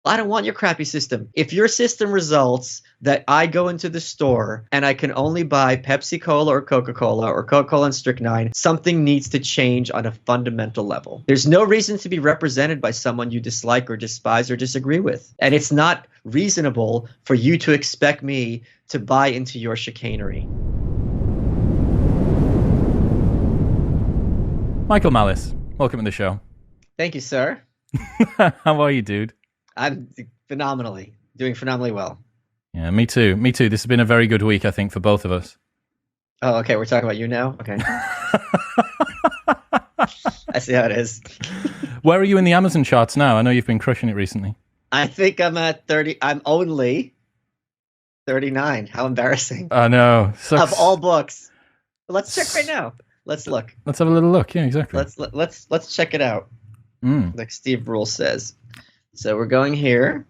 I don't want your crappy system. If your system results that I go into the store and I can only buy Pepsi Cola or Coca-Cola and Strychnine, something needs to change on a fundamental level. There's no reason to be represented by someone you dislike or despise or disagree with. And it's not reasonable for you to expect me to buy into your chicanery. Michael Malice, welcome to the show. Thank you, sir. How are you, dude? I'm doing phenomenally well. Yeah, me too. This has been a very good week, I think, for both of us. Oh, okay. We're talking about you now? Okay. I see how it is. Where are you in the Amazon charts now? I know you've been crushing it recently. I think I'm at 30. I'm only 39. How embarrassing. I know. Of all books. Let's check right now. Let's look. Let's have a little look. Yeah, exactly. Let's check it out. Like Steve Brule says. So we're going here.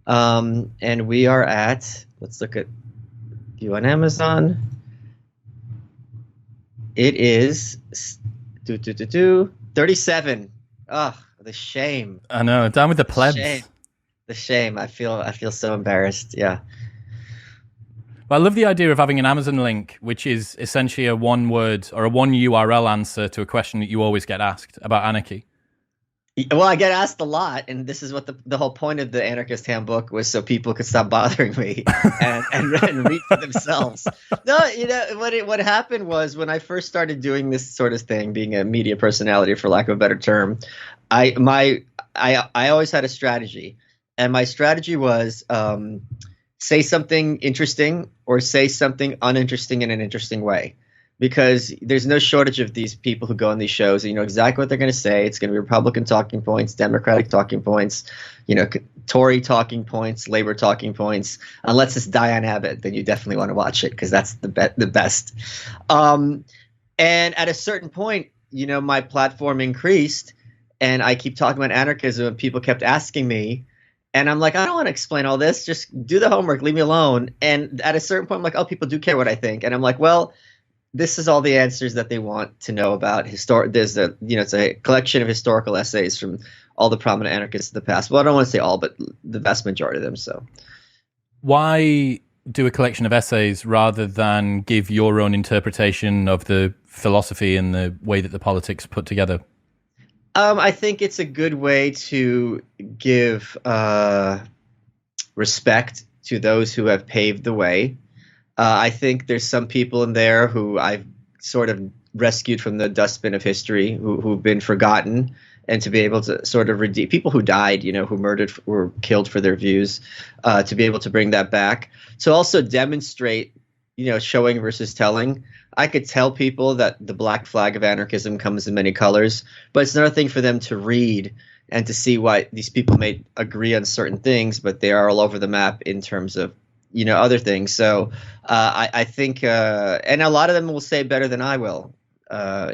And we are at, let's look at you on Amazon. It is 37. Oh, the shame. I know, down with the plebs. The shame. I feel so embarrassed. Yeah. Well, I love the idea of having an Amazon link, which is essentially a one word or a one URL answer to a question that you always get asked about anarchy. Well, I get asked a lot, and this is what the whole point of the Anarchist Handbook was, so people could stop bothering me and read for themselves. No, what happened was when I first started doing this sort of thing, being a media personality, for lack of a better term, I always had a strategy, and my strategy was say something interesting or say something uninteresting in an interesting way. Because there's no shortage of these people who go on these shows and you know exactly what they're going to say. It's going to be Republican talking points, Democratic talking points, Tory talking points, Labor talking points. Unless it's Diane Abbott, then you definitely want to watch it because that's the best. And at a certain point, my platform increased and I keep talking about anarchism and people kept asking me. And I'm like, I don't want to explain all this. Just do the homework. Leave me alone. And at a certain point, I'm like, oh, people do care what I think. And I'm like, well, this is all the answers that they want to know about There's it's a collection of historical essays from all the prominent anarchists of the past. Well, I don't want to say all, but the vast majority of them. So, why do a collection of essays rather than give your own interpretation of the philosophy and the way that the politics put together? I think it's a good way to give respect to those who have paved the way. I think there's some people in there who I've sort of rescued from the dustbin of history who've been forgotten, and to be able to sort of redeem people who died, who were killed for their views, to be able to bring that back. To also demonstrate, showing versus telling. I could tell people that the black flag of anarchism comes in many colors, but it's another thing for them to read and to see why these people may agree on certain things, but they are all over the map in terms of other things. So I think, and a lot of them will say better than I will. I'm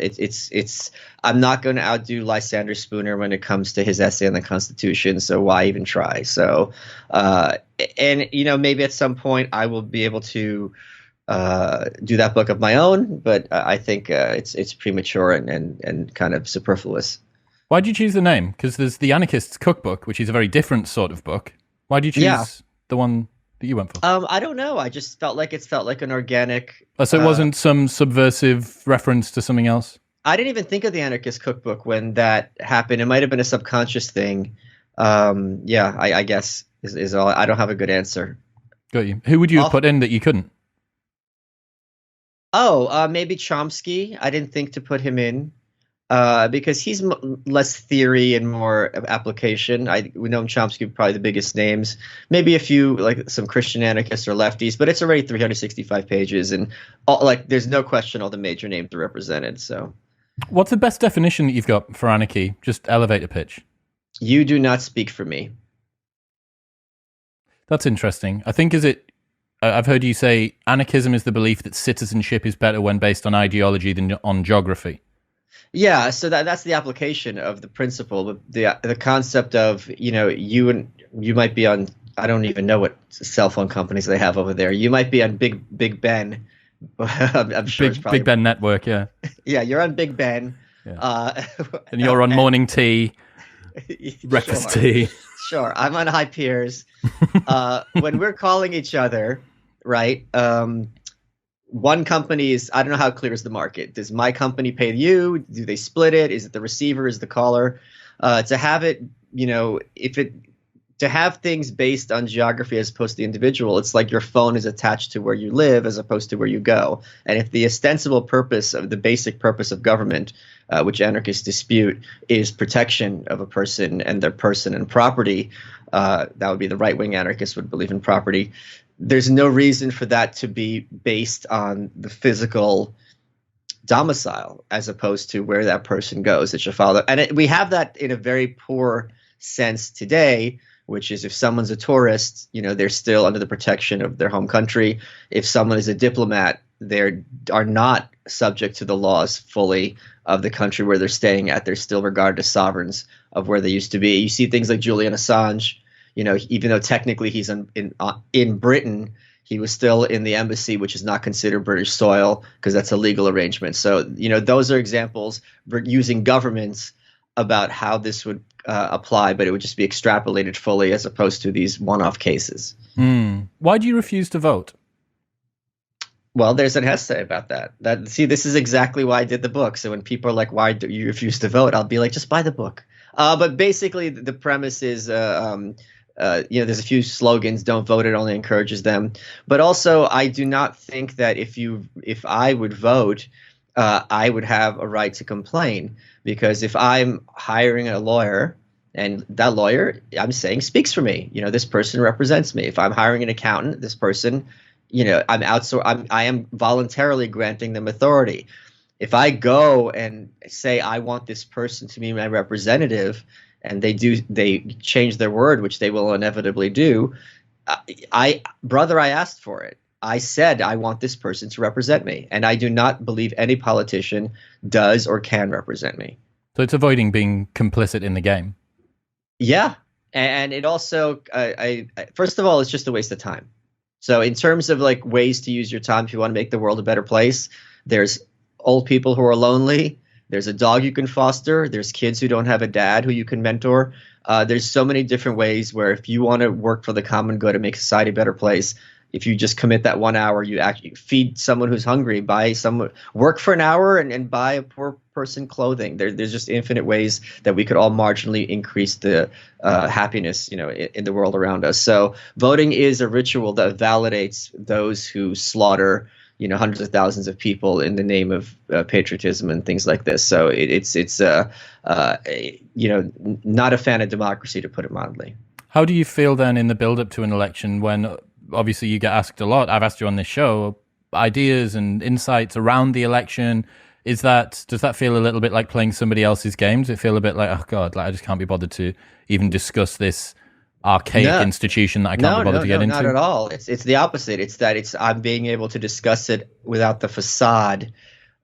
not going to outdo Lysander Spooner when it comes to his essay on the Constitution. So why even try? So, and maybe at some point I will be able to do that book of my own, but I think it's premature and kind of superfluous. Why did you choose the name? Because there's the Anarchist's Cookbook, which is a very different sort of book. Why did you choose the one that you went for? I don't know. I just felt like an organic. So it wasn't some subversive reference to something else? I didn't even think of the Anarchist Cookbook when that happened. It might have been a subconscious thing. I guess is all. I don't have a good answer. Got you. Who would you have put in that you couldn't? Maybe Chomsky. I didn't think to put him in. Because he's less theory and more application. We know Chomsky, probably the biggest names. Maybe a few, like some Christian anarchists or lefties, but it's already 365 pages, and there's no question all the major names are represented. So, what's the best definition that you've got for anarchy? Just elevator pitch. You do not speak for me. That's interesting. I think I've heard you say anarchism is the belief that citizenship is better when based on ideology than on geography. Yeah, so that's the application of the principle, the concept of you might be on, I don't even know what cell phone companies they have over there. You might be on Big Ben. I'm sure it's probably Big Ben network. Yeah. Yeah, you're on Big Ben. Yeah. And you're on morning tea, breakfast tea. Sure, I'm on high peers. When we're calling each other, right? One company is, I don't know how clear is the market. Does my company pay you? Do they split it? Is it the receiver? Is the caller? To have it, to have things based on geography as opposed to the individual, it's like your phone is attached to where you live as opposed to where you go. And if the ostensible purpose of the basic purpose of government, which anarchists dispute, is protection of a person and their person and property, that would be the right-wing anarchists would believe in property. There's no reason for that to be based on the physical domicile as opposed to where that person goes. It should follow. And we have that in a very poor sense today, which is if someone's a tourist, they're still under the protection of their home country. If someone is a diplomat, they are not subject to the laws fully of the country where they're staying at. They're still regarded as sovereigns of where they used to be. You see things like Julian Assange. Even though technically he's in Britain, he was still in the embassy, which is not considered British soil because that's a legal arrangement. So, those are examples using governments about how this would apply, but it would just be extrapolated fully as opposed to these one-off cases. Why do you refuse to vote? Well, there's an essay about that. This is exactly why I did the book. So when people are like, why do you refuse to vote? I'll be like, just buy the book. But basically the premise is, there's a few slogans, don't vote, it only encourages them. But also, I do not think that if I would vote, I would have a right to complain, because if I'm hiring a lawyer and that lawyer, I'm saying, speaks for me, this person represents me. If I'm hiring an accountant, this person, I am voluntarily granting them authority. If I go and say I want this person to be my representative, and they change their word, which they will inevitably do, I asked for it. I said I want this person to represent me, and I do not believe any politician does or can represent me. So it's avoiding being complicit in the game. Yeah, and it also, first of all, it's just a waste of time. So in terms of like ways to use your time if you want to make the world a better place, there's old people who are lonely. There's a dog you can foster. There's kids who don't have a dad who you can mentor. There's so many different ways where if you want to work for the common good and make society a better place, if you just commit that 1 hour, you actually feed someone who's hungry, work for an hour and buy a poor person clothing. There's just infinite ways that we could all marginally increase the happiness, in the world around us. So voting is a ritual that validates those who slaughter hundreds of thousands of people in the name of patriotism and things like this. So it's not a fan of democracy, to put it mildly. How do you feel then in the build-up to an election when obviously you get asked a lot? I've asked you on this show ideas and insights around the election. Does that feel a little bit like playing somebody else's game? Does it feel a bit like, oh God, I just can't be bothered to even discuss this archaic institution that I can't be bothered to get into? Not at all. It's the opposite. It's that I'm being able to discuss it without the facade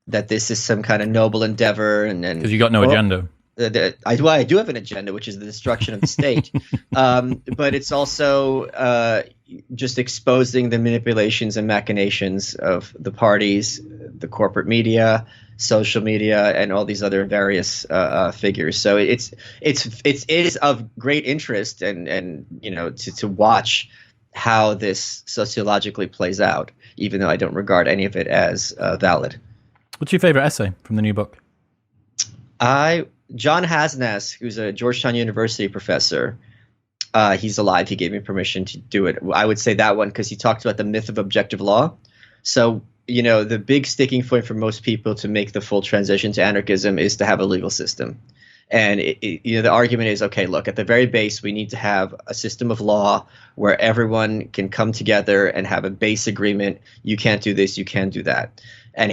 that this is some kind of noble endeavor. And because you got no agenda. I do have an agenda, which is the destruction of the state. But it's also just exposing the manipulations and machinations of the parties, the corporate media, social media, and all these other various figures. So it is of great interest and to watch how this sociologically plays out, even though I don't regard any of it as valid. What's your favorite essay from the new book? John Hasnas, who's a Georgetown University professor, he's alive. He gave me permission to do it. I would say that one because he talked about the myth of objective law. So, the big sticking point for most people to make the full transition to anarchism is to have a legal system. And the argument is, okay, look, at the very base, we need to have a system of law where everyone can come together and have a base agreement. You can't do this, you can't do that. And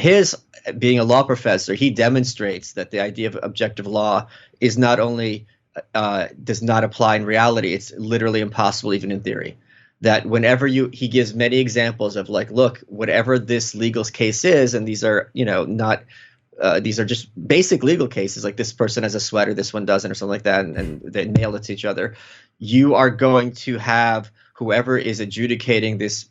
being a law professor, he demonstrates that the idea of objective law is not only does not apply in reality, it's literally impossible even in theory. That whenever he gives many examples of like, look, whatever this legal case is, and these are, these are just basic legal cases, like this person has a sweater, this one doesn't, or something like that, and they nail it to each other. You are going to have whoever is adjudicating this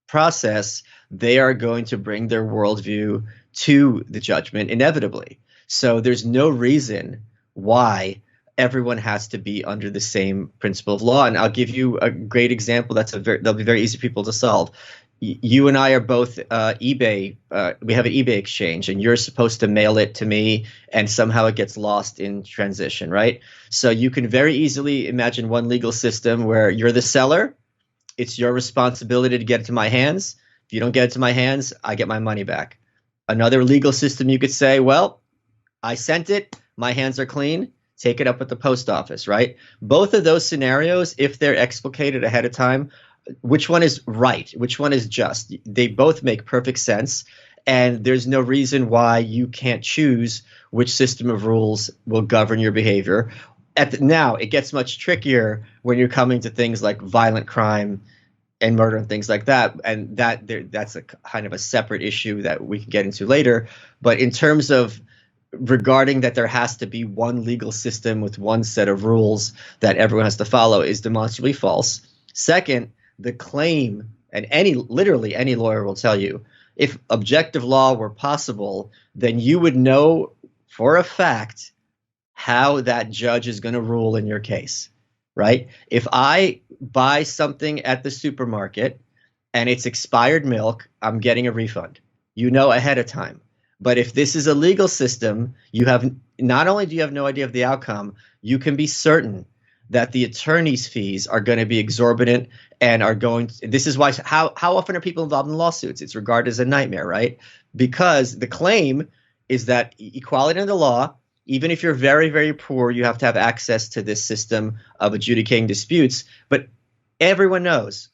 process, they are going to bring their worldview to the judgment inevitably. So there's no reason why everyone has to be under the same principle of law. And I'll give you a great example. That'll be very easy for people to solve. You and I are both eBay. We have an eBay exchange, and you're supposed to mail it to me, and somehow it gets lost in transition, right? So you can very easily imagine one legal system where you're the seller. It's your responsibility to get it to my hands. If you don't get it to my hands, I get my money back. Another legal system, you could say, well, I sent it. My hands are clean. Take it up at the post office, right? Both of those scenarios, if they're explicated ahead of time, which one is right? Which one is just? They both make perfect sense. And there's no reason why you can't choose which system of rules will govern your behavior. Now, it gets much trickier when you're coming to things like violent crime and murder and things like that. And that's a kind of a separate issue that we can get into later. But in terms of regarding that there has to be one legal system with one set of rules that everyone has to follow is demonstrably false. Second, the claim, and literally any lawyer will tell you, if objective law were possible, then you would know for a fact how that judge is going to rule in your case, right? If I buy something at the supermarket and it's expired milk, I'm getting a refund. You know ahead of time. But if this is a legal system, you have not only do you have no idea of the outcome, you can be certain that the attorney's fees are going to be exorbitant and are going to, this is why how often are people involved in lawsuits? It's regarded as a nightmare, right? Because the claim is that equality under the law, even if you're very, very poor, you have to have access to this system of adjudicating disputes. But everyone knows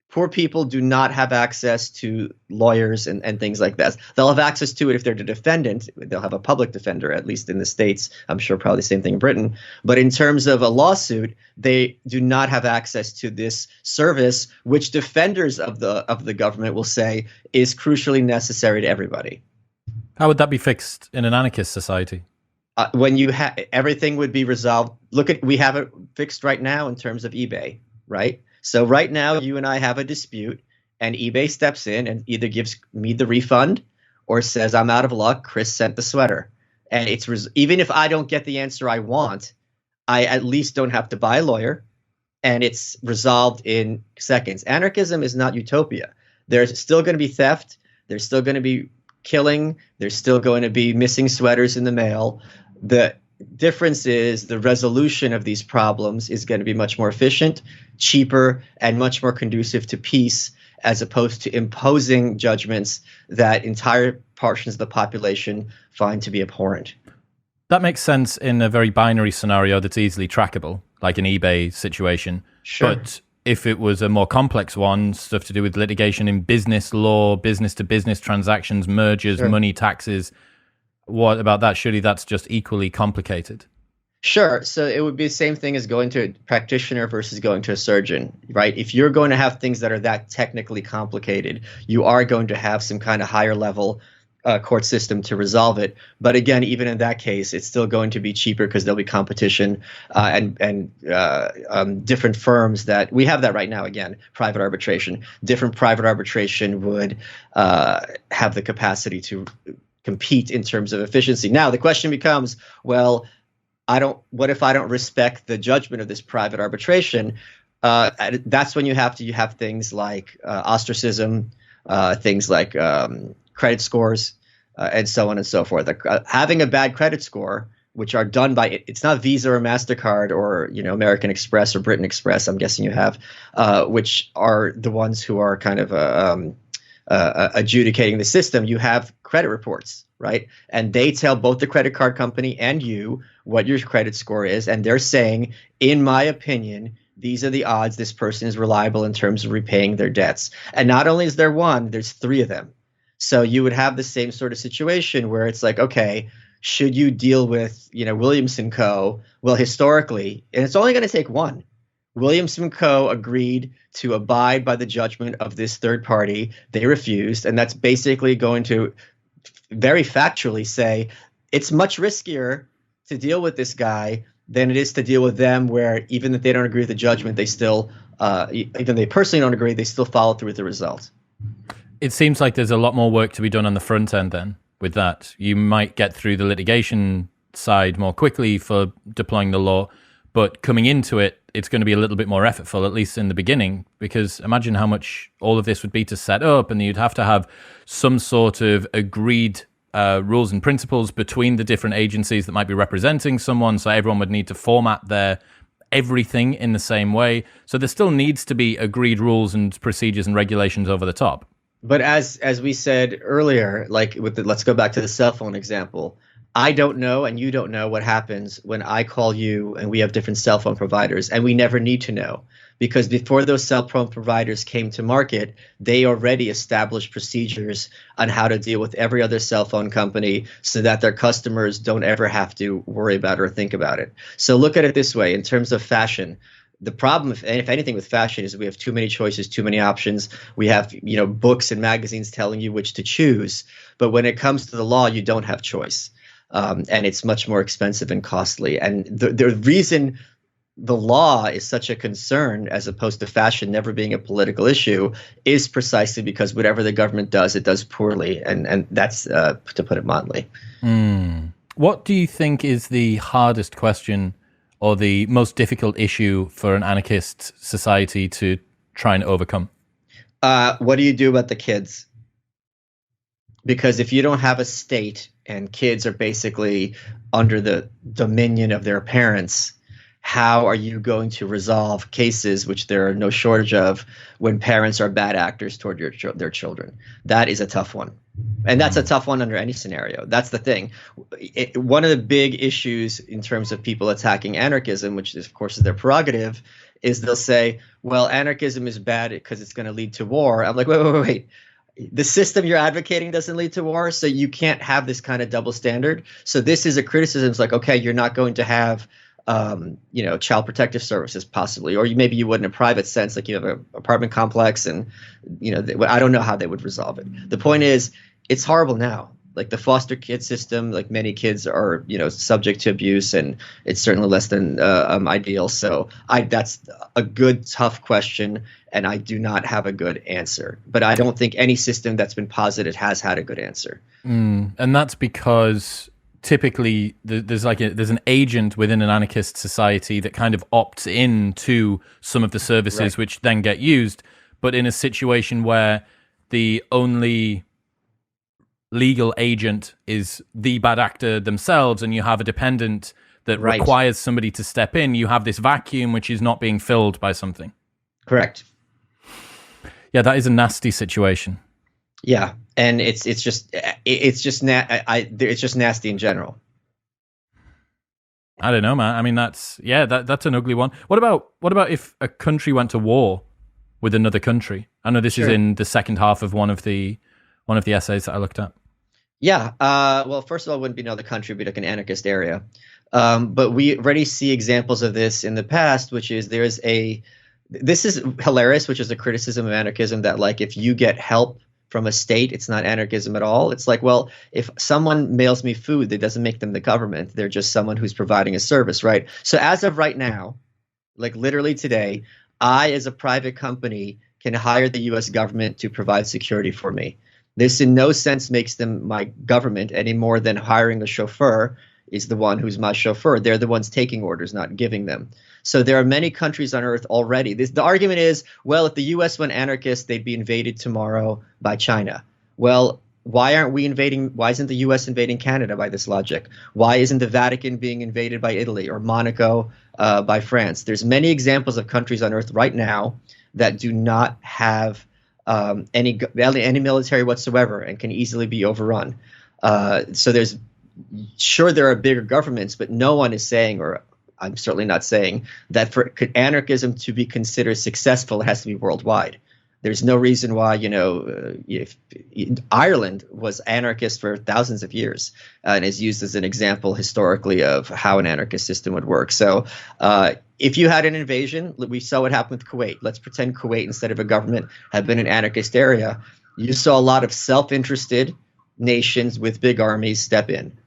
poor people do not have access to lawyers and things like that. They'll have access to it if they're the defendant. They'll have a public defender, at least in the States. I'm sure probably the same thing in Britain. But in terms of a lawsuit, they do not have access to this service, which defenders of the government will say is crucially necessary to everybody. How would that be fixed in an anarchist society? When you everything would be resolved. We have it fixed right now in terms of eBay, right? So right now, you and I have a dispute, and eBay steps in and either gives me the refund or says, I'm out of luck, Chris sent the sweater. And it's even if I don't get the answer I want, I at least don't have to buy a lawyer, and it's resolved in seconds. Anarchism is not utopia. There's still going to be theft. There's still going to be killing. There's still going to be missing sweaters in the mail. The difference is the resolution of these problems is going to be much more efficient, cheaper, and much more conducive to peace, as opposed to imposing judgments that entire portions of the population find to be abhorrent. That makes sense in a very binary scenario that's easily trackable, like an eBay situation. Sure. But if it was a more complex one, stuff to do with litigation in business law, business-to-business transactions, mergers, Sure. money, taxes, what about that? Surely that's just equally complicated. Sure. So it would be the same thing as going to a practitioner versus going to a surgeon, right? If you're going to have things that are that technically complicated, you are going to have some kind of higher level court system to resolve it. But again, even in that case, it's still going to be cheaper because there'll be competition and different firms that we have that right now. Again, private arbitration, different private arbitration would have the capacity to compete in terms of efficiency. Now, the question becomes, well, what if I don't respect the judgment of this private arbitration? That's when you have things like ostracism, things like credit scores, and so on and so forth. Having a bad credit score, which are done by, it's not Visa or MasterCard or American Express or Britain Express, I'm guessing you have, which are the ones who are kind of adjudicating the system. You have credit reports, right? And they tell both the credit card company and you what your credit score is. And they're saying, in my opinion, these are the odds this person is reliable in terms of repaying their debts. And not only is there one, there's three of them. So you would have the same sort of situation where it's like, okay, should you deal with, Williamson Co.? Well, historically, and it's only going to take one. Williamson Co. agreed to abide by the judgment of this third party. They refused, and that's basically going to very factually say it's much riskier to deal with this guy than it is to deal with them, where even if they don't agree with the judgment, they still, even they personally don't agree, they still follow through with the result. It seems like there's a lot more work to be done on the front end then with that. You might get through the litigation side more quickly for deploying the law, but coming into it, it's going to be a little bit more effortful, at least in the beginning, because imagine how much all of this would be to set up, and you'd have to have some sort of agreed rules and principles between the different agencies that might be representing someone, so everyone would need to format their everything in the same way. So there still needs to be agreed rules and procedures and regulations over the top. But as we said earlier, like let's go back to the cell phone example. I don't know and you don't know what happens when I call you and we have different cell phone providers, and we never need to know, because before those cell phone providers came to market, they already established procedures on how to deal with every other cell phone company so that their customers don't ever have to worry about it or think about it. So look at it this way, in terms of fashion. The problem, if anything, with fashion is we have too many choices, too many options. We have, books and magazines telling you which to choose. But when it comes to the law, you don't have choice. And it's much more expensive and costly. And the reason the law is such a concern, as opposed to fashion never being a political issue, is precisely because whatever the government does, it does poorly. And that's, to put it mildly. What do you think is the hardest question or the most difficult issue for an anarchist society to try and overcome? What do you do about the kids? Because if you don't have a state and kids are basically under the dominion of their parents, how are you going to resolve cases, which there are no shortage of, when parents are bad actors toward their children? That is a tough one. And that's a tough one under any scenario. That's the thing. One of the big issues in terms of people attacking anarchism, which is, of course, is their prerogative, is they'll say, well, anarchism is bad because it's going to lead to war. I'm like, wait. The system you're advocating doesn't lead to war, so you can't have this kind of double standard. So this is a criticism. It's like, okay, you're not going to have child protective services possibly, or maybe you would in a private sense, like you have an apartment complex, and I don't know how they would resolve it. The point is, it's horrible now. Like the foster kid system, like many kids are, subject to abuse, and it's certainly less than ideal. So that's a good, tough question, and I do not have a good answer. But I don't think any system that's been posited has had a good answer. And that's because typically there's an agent within an anarchist society that kind of opts in to some of the services, right, which then get used. But in a situation where the only legal agent is the bad actor themselves, and you have a dependent that requires somebody to step in, you have this vacuum which is not being filled by something. Correct. Yeah, that is a nasty situation. Yeah, and it's just nasty in general. I don't know, man. I mean, that's an ugly one. What about if a country went to war with another country? I know this is in the second half of one of the essays that I looked at. Yeah. Well, first of all, it wouldn't be another country, but like an anarchist area. But we already see examples of this in the past, which is this is hilarious, which is a criticism of anarchism, that like if you get help from a state, it's not anarchism at all. It's like, well, if someone mails me food, that doesn't make them the government. They're just someone who's providing a service, right? So as of right now, like literally today, I, as a private company, can hire the U.S. government to provide security for me. This in no sense makes them my government any more than hiring a chauffeur is the one who's my chauffeur. They're the ones taking orders, not giving them. So there are many countries on earth already. The argument is, well, if the U.S. went anarchist, they'd be invaded tomorrow by China. Well, why aren't we invading? Why isn't the U.S. invading Canada by this logic? Why isn't the Vatican being invaded by Italy, or Monaco by France? There's many examples of countries on earth right now that do not have any military whatsoever and can easily be overrun. So there are bigger governments, but no one is saying, or I'm certainly not saying, that for anarchism to be considered successful, it has to be worldwide. There's no reason why, if Ireland was anarchist for thousands of years and is used as an example historically of how an anarchist system would work. So if you had an invasion, we saw what happened with Kuwait. Let's pretend Kuwait, instead of a government, had been an anarchist area. You saw a lot of self-interested nations with big armies step in.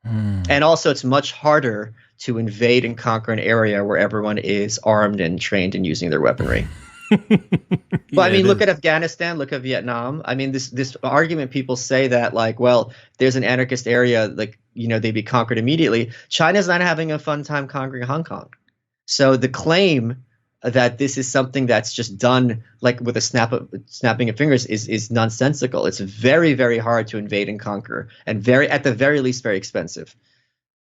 And also, it's much harder to invade and conquer an area where everyone is armed and trained and using their weaponry. Well, I mean, look at Afghanistan, look at Vietnam. I mean, this argument people say that like, well, there's an anarchist area, like, they'd be conquered immediately. China's not having a fun time conquering Hong Kong. So the claim that this is something that's just done like with a snapping of fingers is nonsensical. It's very, very hard to invade and conquer, and at the very least, very expensive.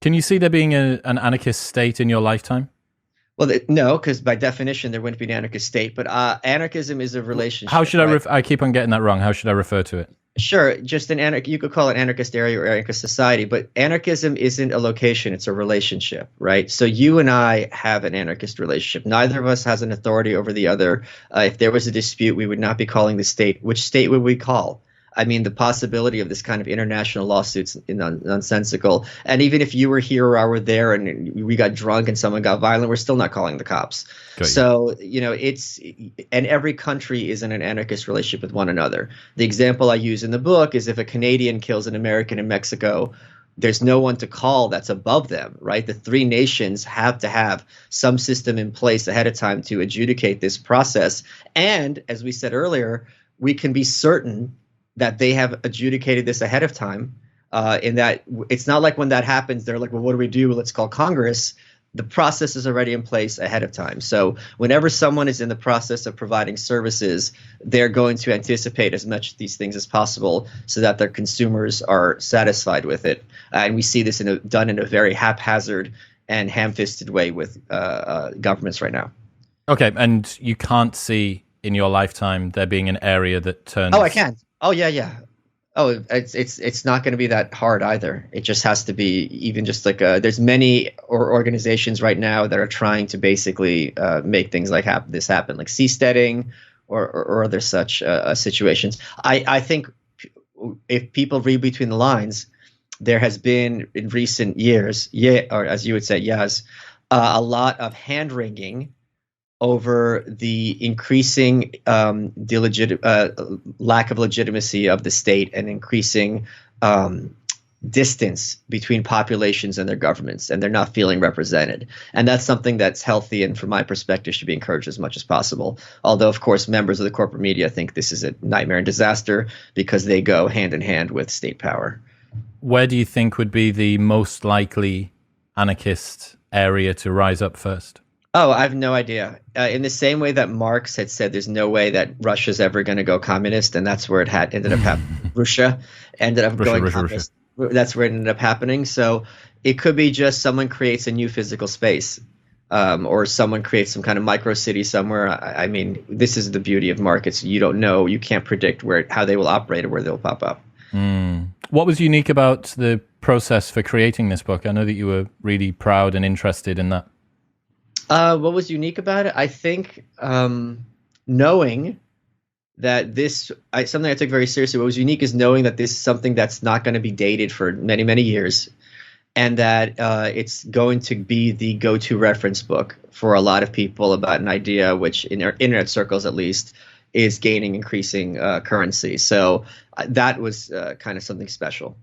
Can you see there being an anarchist state in your lifetime? Well, no, because by definition, there wouldn't be an anarchist state. But anarchism is a relationship. How should I? I keep on getting that wrong. How should I refer to it? Sure, just you could call it anarchist area or anarchist society, but anarchism isn't a location, it's a relationship, right? So you and I have an anarchist relationship. Neither of us has an authority over the other. If there was a dispute, we would not be calling the state. Which state would we call? I mean, the possibility of this kind of international lawsuits is nonsensical. And even if you were here or I were there and we got drunk and someone got violent, we're still not calling the cops. So, and every country is in an anarchist relationship with one another. The example I use in the book is if a Canadian kills an American in Mexico, there's no one to call that's above them, right? The three nations have to have some system in place ahead of time to adjudicate this process. And as we said earlier, we can be certain that they have adjudicated this ahead of time, in that it's not like when that happens, they're like, well, what do we do? Let's call Congress. The process is already in place ahead of time. So whenever someone is in the process of providing services, they're going to anticipate as much of these things as possible so that their consumers are satisfied with it. And we see this done in a very haphazard and ham-fisted way with governments right now. Okay, and you can't see in your lifetime there being an area that turns... Oh, I can. Oh, yeah. Oh, it's not going to be that hard either. It just has to be even just like there's many organizations right now that are trying to basically make things like this happen, like seasteading or other such situations. I think if people read between the lines, there has been in recent years, or as you would say, yes, a lot of hand-wringing over the increasing lack of legitimacy of the state and increasing distance between populations and their governments, and they're not feeling represented. And that's something that's healthy and from my perspective should be encouraged as much as possible. Although, of course, members of the corporate media think this is a nightmare and disaster because they go hand in hand with state power. Where do you think would be the most likely anarchist area to rise up first? Oh, I have no idea. In the same way that Marx had said there's no way that Russia's ever going to go communist, and that's where it ended up happening. Russia ended up going communist. That's where it ended up happening. So it could be just someone creates a new physical space, or someone creates some kind of micro city somewhere. I mean, this is the beauty of markets. You don't know. You can't predict how they will operate or where they'll pop up. What was unique about the process for creating this book? I know that you were really proud and interested in that. What was unique about it? I think knowing that something I took very seriously. What was unique is knowing that this is something that's not going to be dated for many, many years, and that it's going to be the go-to reference book for a lot of people about an idea which, in our internet circles at least, is gaining increasing currency. So that was kind of something special.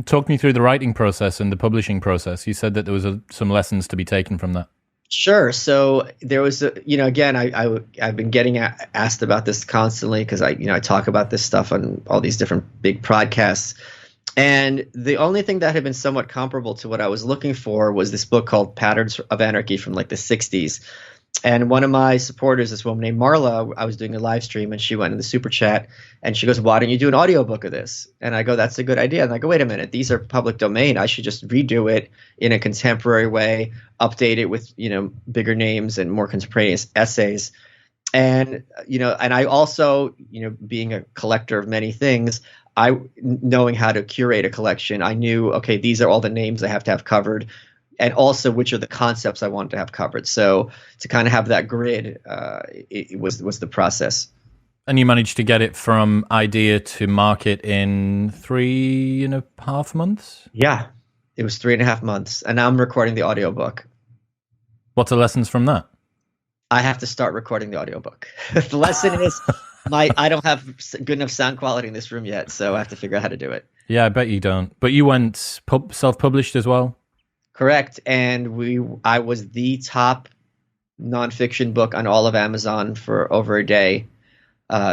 Talk me through the writing process and the publishing process. You said that there was some lessons to be taken from that. Sure. So there was, again, I've been getting asked about this constantly because I talk about this stuff on all these different big podcasts. And the only thing that had been somewhat comparable to what I was looking for was this book called Patterns of Anarchy from like the 60s. And one of my supporters, this woman named Marla, I was doing a live stream and she went in the super chat and she goes, "Why don't you do an audiobook of this?" And I go, "That's a good idea." And I go, "Wait a minute, these are public domain. I should just redo it in a contemporary way, update it with, bigger names and more contemporaneous essays." And, and I also, being a collector of many things, knowing how to curate a collection, I knew, okay, these are all the names I have to have covered. And also, which are the concepts I wanted to have covered. So to kind of have that grid, it was the process. And you managed to get it from idea to market in 3.5 months? Yeah, it was 3.5 months. And now I'm recording the audiobook. What's the lessons from that? I have to start recording the audiobook. The lesson is I don't have good enough sound quality in this room yet, so I have to figure out how to do it. Yeah, I bet you don't. But you went self-published as well? Correct. And I was the top nonfiction book on all of Amazon for over a day,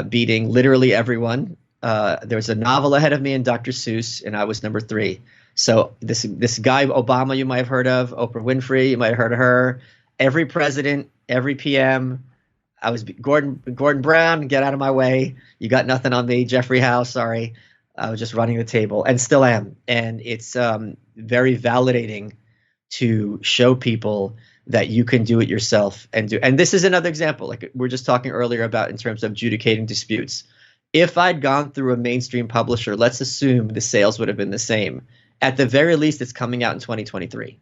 beating literally everyone. There was a novel ahead of me in Dr. Seuss, and I was number 3. So this guy Obama, you might have heard of, Oprah Winfrey, you might have heard of her. Every president, every PM. I was Gordon Brown. Get out of my way. You got nothing on me. Jeffrey Howe. Sorry, I was just running the table, and still am. And it's very validating to show people that you can do it yourself and do. And this is another example, like we are just talking earlier about in terms of adjudicating disputes. If I'd gone through a mainstream publisher, let's assume the sales would have been the same. At the very least, it's coming out in 2023.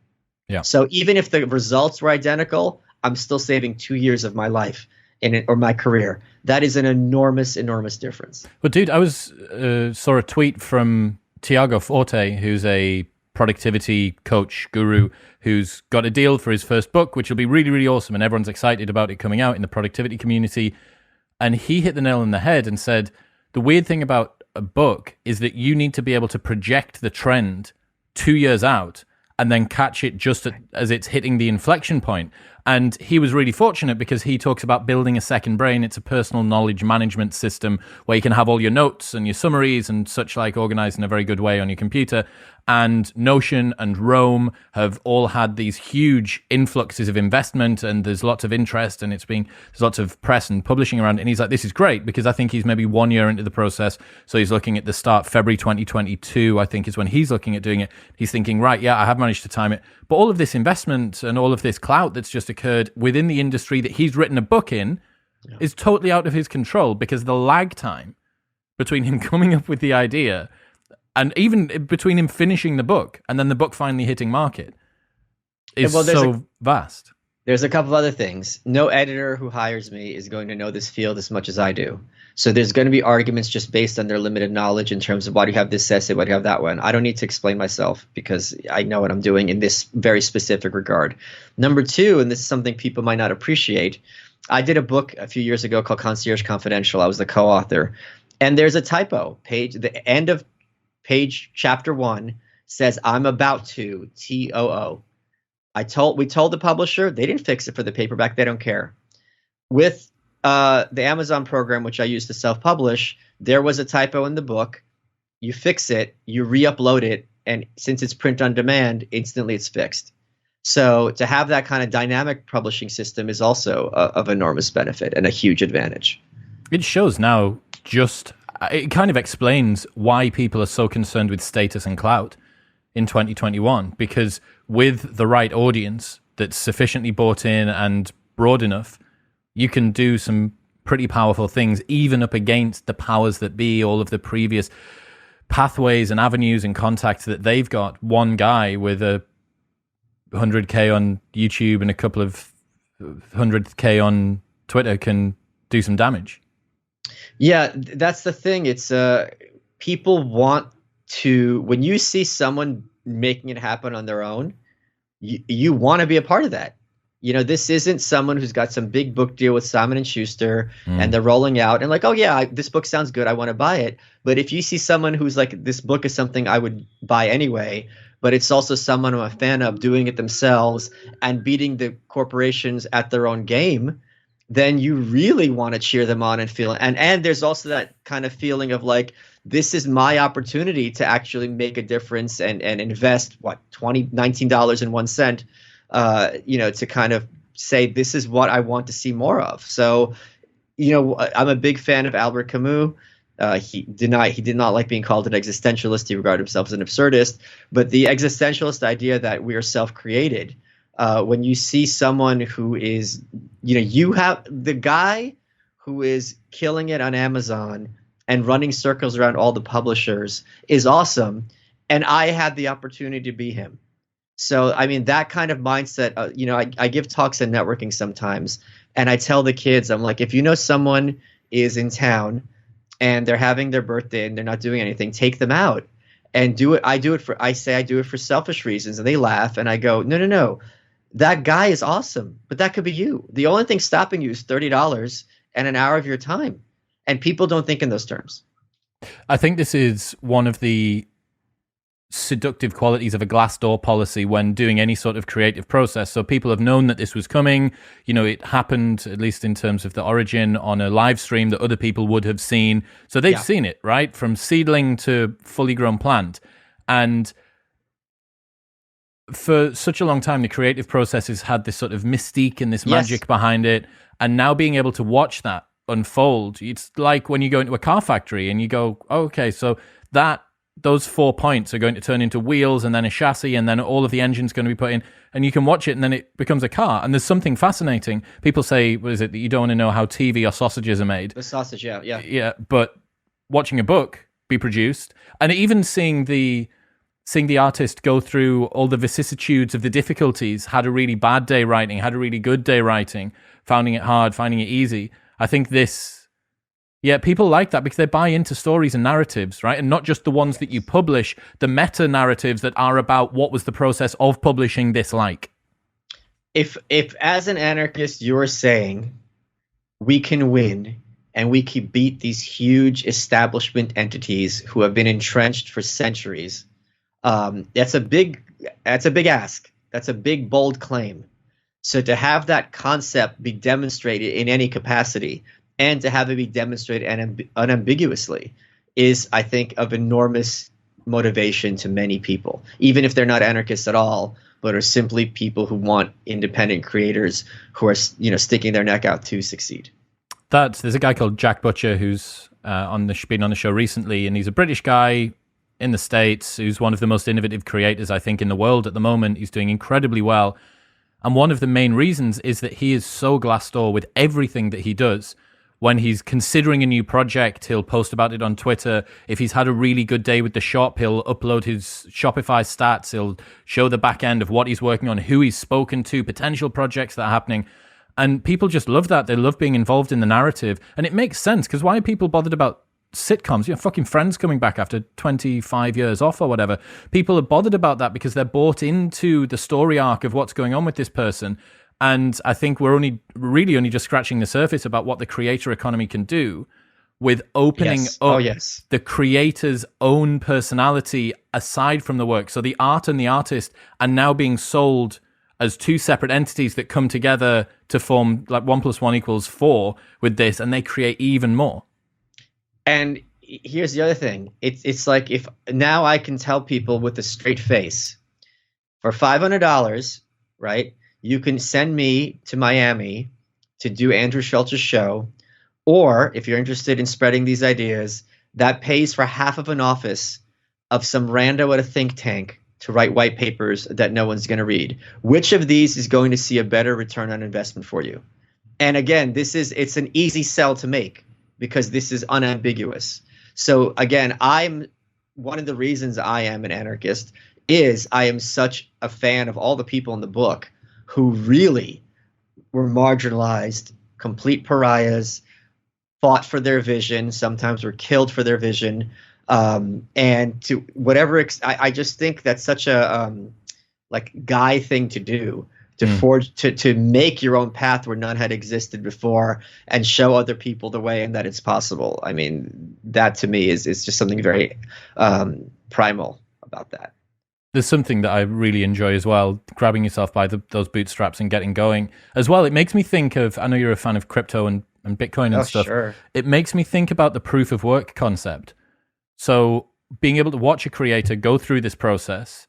Yeah. So even if the results were identical, I'm still saving 2 years of my life in it, or my career. That is an enormous, enormous difference. But dude, I saw a tweet from Tiago Forte, who's a productivity coach guru who's got a deal for his first book, which will be really, really awesome. And everyone's excited about it coming out in the productivity community. And he hit the nail on the head and said, the weird thing about a book is that you need to be able to project the trend 2 years out and then catch it just as it's hitting the inflection point. And he was really fortunate because he talks about building a second brain. It's a personal knowledge management system where you can have all your notes and your summaries and such like organized in a very good way on your computer. And Notion and Rome have all had these huge influxes of investment, and there's lots of interest, and there's lots of press and publishing around it. And he's like, this is great, because I think he's maybe 1 year into the process. So he's looking at the start, February 2022, I think is when he's looking at doing it. He's thinking, right, yeah, I have managed to time it. But all of this investment and all of this clout that's just occurred within the industry that he's written a book in is totally out of his control, because the lag time between him coming up with the idea and even between him finishing the book and then the book finally hitting market is vast. There's a couple of other things. No editor who hires me is going to know this field as much as I do. So there's going to be arguments just based on their limited knowledge in terms of why do you have this essay, why do you have that one. I don't need to explain myself because I know what I'm doing in this very specific regard. Number 2, and this is something people might not appreciate, I did a book a few years ago called Concierge Confidential. I was the co-author. And there's a typo. The end of page chapter 1 says I'm about to TOO. We told the publisher, they didn't fix it for the paperback, they don't care. With the Amazon program, which I use to self-publish, there was a typo in the book. You fix it, you re-upload it, and since it's print on demand, instantly it's fixed. So to have that kind of dynamic publishing system is also of enormous benefit and a huge advantage. It shows now it kind of explains why people are so concerned with status and clout in 2021, because with the right audience that's sufficiently bought in and broad enough, you can do some pretty powerful things, even up against the powers that be, all of the previous pathways and avenues and contacts that they've got. One guy with a 100K on YouTube and a couple of 100K on Twitter can do some damage. Yeah, that's the thing. It's people want to, when you see someone making it happen on their own, you want to be a part of that. You know, this isn't someone who's got some big book deal with Simon & Schuster and they're rolling out and like, oh yeah, this book sounds good, I want to buy it. But if you see someone who's like, this book is something I would buy anyway, but it's also someone I'm a fan of doing it themselves and beating the corporations at their own game, then you really want to cheer them on and feel it. And there's also that kind of feeling of like, this is my opportunity to actually make a difference and invest $19.01, to kind of say, this is what I want to see more of. So, I'm a big fan of Albert Camus. He did not like being called an existentialist. He regarded himself as an absurdist, but the existentialist idea that we are self-created, when you see someone who is, you have the guy who is killing it on Amazon and running circles around all the publishers is awesome. And I had the opportunity to be him. So, I mean, that kind of mindset, I give talks in networking sometimes, and I tell the kids, I'm like, if you know someone is in town and they're having their birthday and they're not doing anything, take them out and do it. I do it for selfish reasons. And they laugh and I go, no. That guy is awesome, but that could be you. The only thing stopping you is $30 and an hour of your time. And people don't think in those terms. I think this is one of the seductive qualities of a glass door policy when doing any sort of creative process. So people have known that this was coming. You know, it happened, at least in terms of the origin, on a live stream that other people would have seen. So they've seen it, right? From seedling to fully grown plant. And for such a long time, the creative process has had this sort of mystique and this magic behind it. And now being able to watch that unfold, it's like when you go into a car factory and you go, oh, okay, so those 4 points are going to turn into wheels and then a chassis and then all of the engine's going to be put in, and you can watch it and then it becomes a car. And there's something fascinating. People say, what is it, that you don't want to know how TV or sausages are made? The sausage, yeah. Yeah, but watching a book be produced and even seeing the artist go through all the vicissitudes of the difficulties, had a really bad day writing, had a really good day writing, finding it hard, finding it easy. I think people like that because they buy into stories and narratives, right? And not just the ones that you publish, the meta narratives that are about what was the process of publishing this like. If as an anarchist, you're saying we can win and we can beat these huge establishment entities who have been entrenched for centuries, that's a big ask. That's a big, bold claim. So to have that concept be demonstrated in any capacity and to have it be demonstrated unambiguously is, I think, of enormous motivation to many people, even if they're not anarchists at all, but are simply people who want independent creators who are, sticking their neck out to succeed. There's a guy called Jack Butcher who's been on the show recently, and he's a British guy in the States who's one of the most innovative creators, I think, in the world at the moment. He's doing incredibly well. And one of the main reasons is that he is so Glassdoor with everything that he does. When he's considering a new project, he'll post about it on Twitter. If he's had a really good day with the shop, he'll upload his Shopify stats. He'll show the back end of what he's working on, who he's spoken to, potential projects that are happening. And people just love that. They love being involved in the narrative. And it makes sense, because why are people bothered about sitcoms? Fucking Friends coming back after 25 years off or whatever. People are bothered about that because they're bought into the story arc of what's going on with this person. And I think we're only just scratching the surface about what the creator economy can do with opening up the creator's own personality aside from the work. So the art and the artist are now being sold as two separate entities that come together to form like 1 + 1 = 4 with this, and they create even more. And here's the other thing. It's like, if now I can tell people with a straight face, for $500, right, you can send me to Miami to do Andrew Schultz's show, or if you're interested in spreading these ideas, that pays for half of an office of some rando at a think tank to write white papers that no one's going to read. Which of these is going to see a better return on investment for you? And again, it's an easy sell to make because this is unambiguous. So again, one of the reasons I am an anarchist is I am such a fan of all the people in the book who really were marginalized, complete pariahs, fought for their vision, sometimes were killed for their vision. And to whatever, I just think that's such a guy thing to do, to forge, to make your own path where none had existed before and show other people the way and that it's possible. I mean, that to me is just something very primal about that. There's something that I really enjoy as well, grabbing yourself by those bootstraps and getting going. As well, it makes me think of, I know you're a fan of crypto and Bitcoin and stuff. Sure. It makes me think about the proof of work concept. So being able to watch a creator go through this process,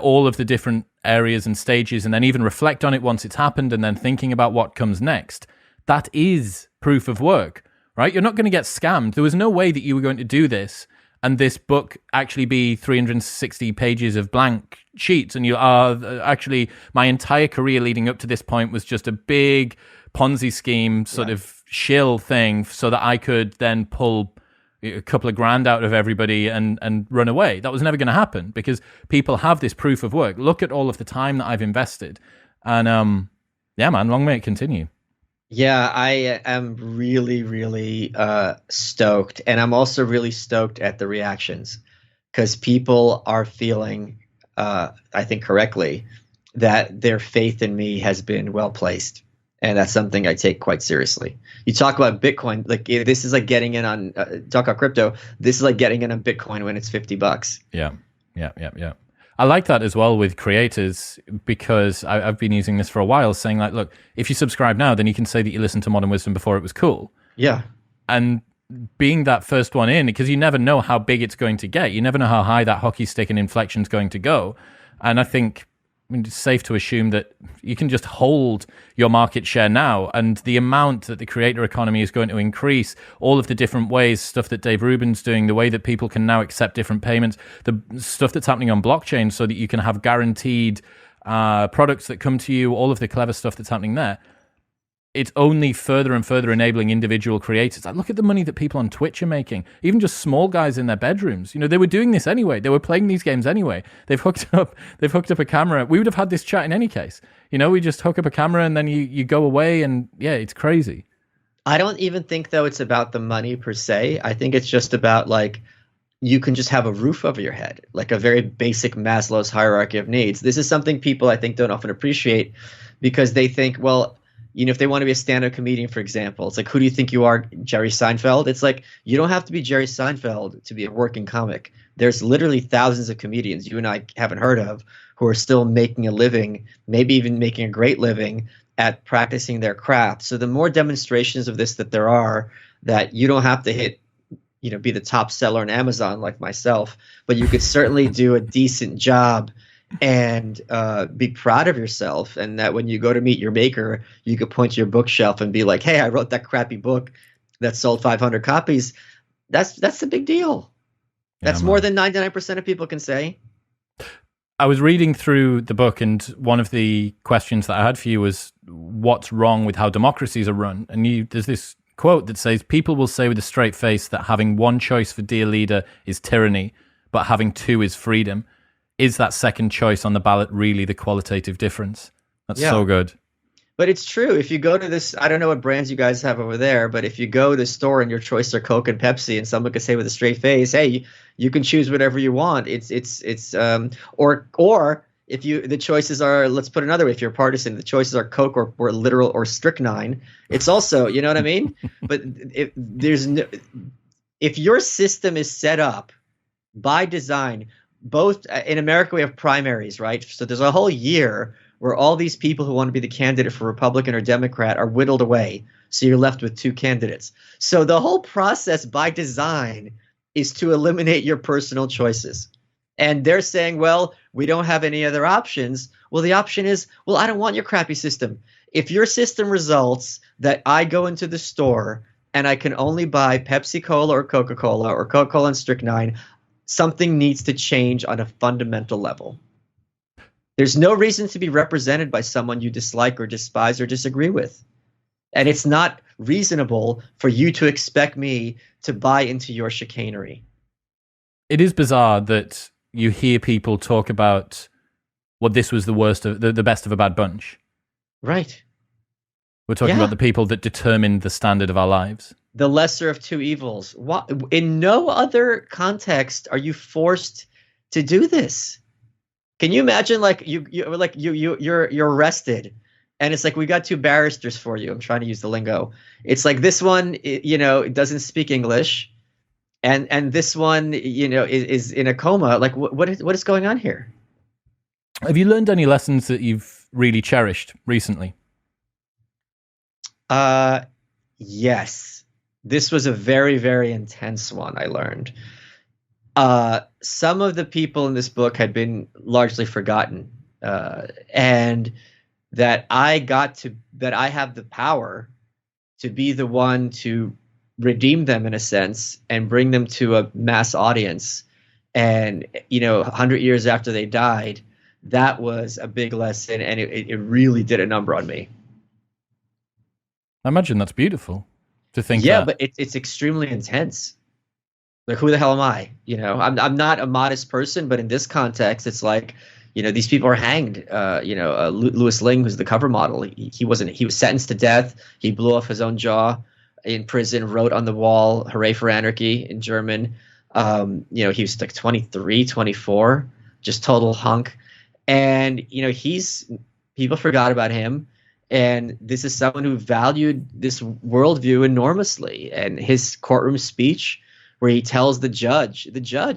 all of the different areas and stages, and then even reflect on it once it's happened, and then thinking about what comes next, that is proof of work, right? You're not going to get scammed. There was no way that you were going to do this and this book actually be 360 pages of blank sheets, and you are actually, my entire career leading up to this point was just a big Ponzi scheme sort of shill thing so that I could then pull a couple of grand out of everybody and run away. That was never going to happen because people have this proof of work. Look at all of the time that I've invested. And yeah, man, long may it continue. Yeah, I am really, really stoked. And I'm also really stoked at the reactions because people are feeling, I think correctly, that their faith in me has been well placed. And that's something I take quite seriously. You talk about Bitcoin, like this is like getting in on talk about crypto. This is like getting in on Bitcoin when it's $50. Yeah. Yeah. I like that as well with creators, because I've been using this for a while, saying like, look, if you subscribe now, then you can say that you listened to Modern Wisdom before it was cool. Yeah. And being that first one in, because you never know how big it's going to get. You never know how high that hockey stick and inflection is going to go. And I think it's safe to assume that you can just hold your market share now, and the amount that the creator economy is going to increase, all of the different ways, stuff that Dave Rubin's doing, the way that people can now accept different payments, the stuff that's happening on blockchain so that you can have guaranteed products that come to you, all of the clever stuff that's happening there. It's only further and further enabling individual creators. Like, look at the money that people on Twitch are making. Even just small guys in their bedrooms. You know, they were doing this anyway. They were playing these games anyway. They've hooked up a camera. We would have had this chat in any case. You know, we just hook up a camera and then you go away, and yeah, it's crazy. I don't even think, though, it's about the money per se. I think it's just about, like, you can just have a roof over your head, like a very basic Maslow's hierarchy of needs. This is something people, I think, don't often appreciate, because they think, well, you know, if they want to be a stand-up comedian, for example, it's like, who do you think you are, Jerry Seinfeld? It's like, you don't have to be Jerry Seinfeld to be a working comic. There's literally thousands of comedians you and I haven't heard of who are still making a living, maybe even making a great living at practicing their craft. So the more demonstrations of this that there are, that you don't have to hit, you know, be the top seller on Amazon like myself, but you could certainly do a decent job and be proud of yourself, and that when you go to meet your maker, you could point to your bookshelf and be like, hey, I wrote that crappy book that sold 500 copies. That's the big deal. That's more than 99% of people can say. I was reading through the book, and one of the questions that I had for you was, what's wrong with how democracies are run? And there's this quote that says, people will say with a straight face that having one choice for dear leader is tyranny, but having two is freedom. Is that second choice on the ballot really the qualitative difference? That's so good. But it's true. If you go to this, I don't know what brands you guys have over there, but if you go to the store and your choice are Coke and Pepsi, and someone could say with a straight face, hey, you can choose whatever you want. Or if the choices are, let's put it another way, if you're partisan, the choices are Coke or literal or strychnine. It's also, you know what I mean? But if your system is set up by design, both in America, we have primaries, right? So there's a whole year where all these people who want to be the candidate for Republican or Democrat are whittled away. So you're left with two candidates. So the whole process by design is to eliminate your personal choices. And they're saying, well, we don't have any other options. Well, the option is, well, I don't want your crappy system. If your system results that I go into the store and I can only buy Pepsi Cola or Coca-Cola and strychnine, something needs to change on a fundamental level. There's no reason to be represented by someone you dislike or despise or disagree with. And it's not reasonable for you to expect me to buy into your chicanery. It is bizarre that you hear people talk about, well, this was the worst of the best of a bad bunch. Right. We're talking about the people that determine the standard of our lives. The lesser of two evils. In no other context are you forced to do this. Can you imagine, like you're arrested, and it's like, we got two barristers for you. I'm trying to use the lingo. It's like this one, it doesn't speak English, and this one, is in a coma. Like, what is going on here? Have you learned any lessons that you've really cherished recently? Yes. This was a very, very intense one, I learned. Some of the people in this book had been largely forgotten, and that I have the power to be the one to redeem them in a sense and bring them to a mass audience. And, 100 years after they died, that was a big lesson, and it really did a number on me. I imagine that's beautiful. To think but it's extremely intense. Like, who the hell am I? I'm not a modest person, but in this context, it's like, these people are hanged. Louis Ling, who's the cover model, he was sentenced to death. He blew off his own jaw in prison, wrote on the wall, "Hooray for Anarchy" in German. He was like 23, 24, just total hunk. And, people forgot about him. And this is someone who valued this worldview enormously. And his courtroom speech, where he tells the judge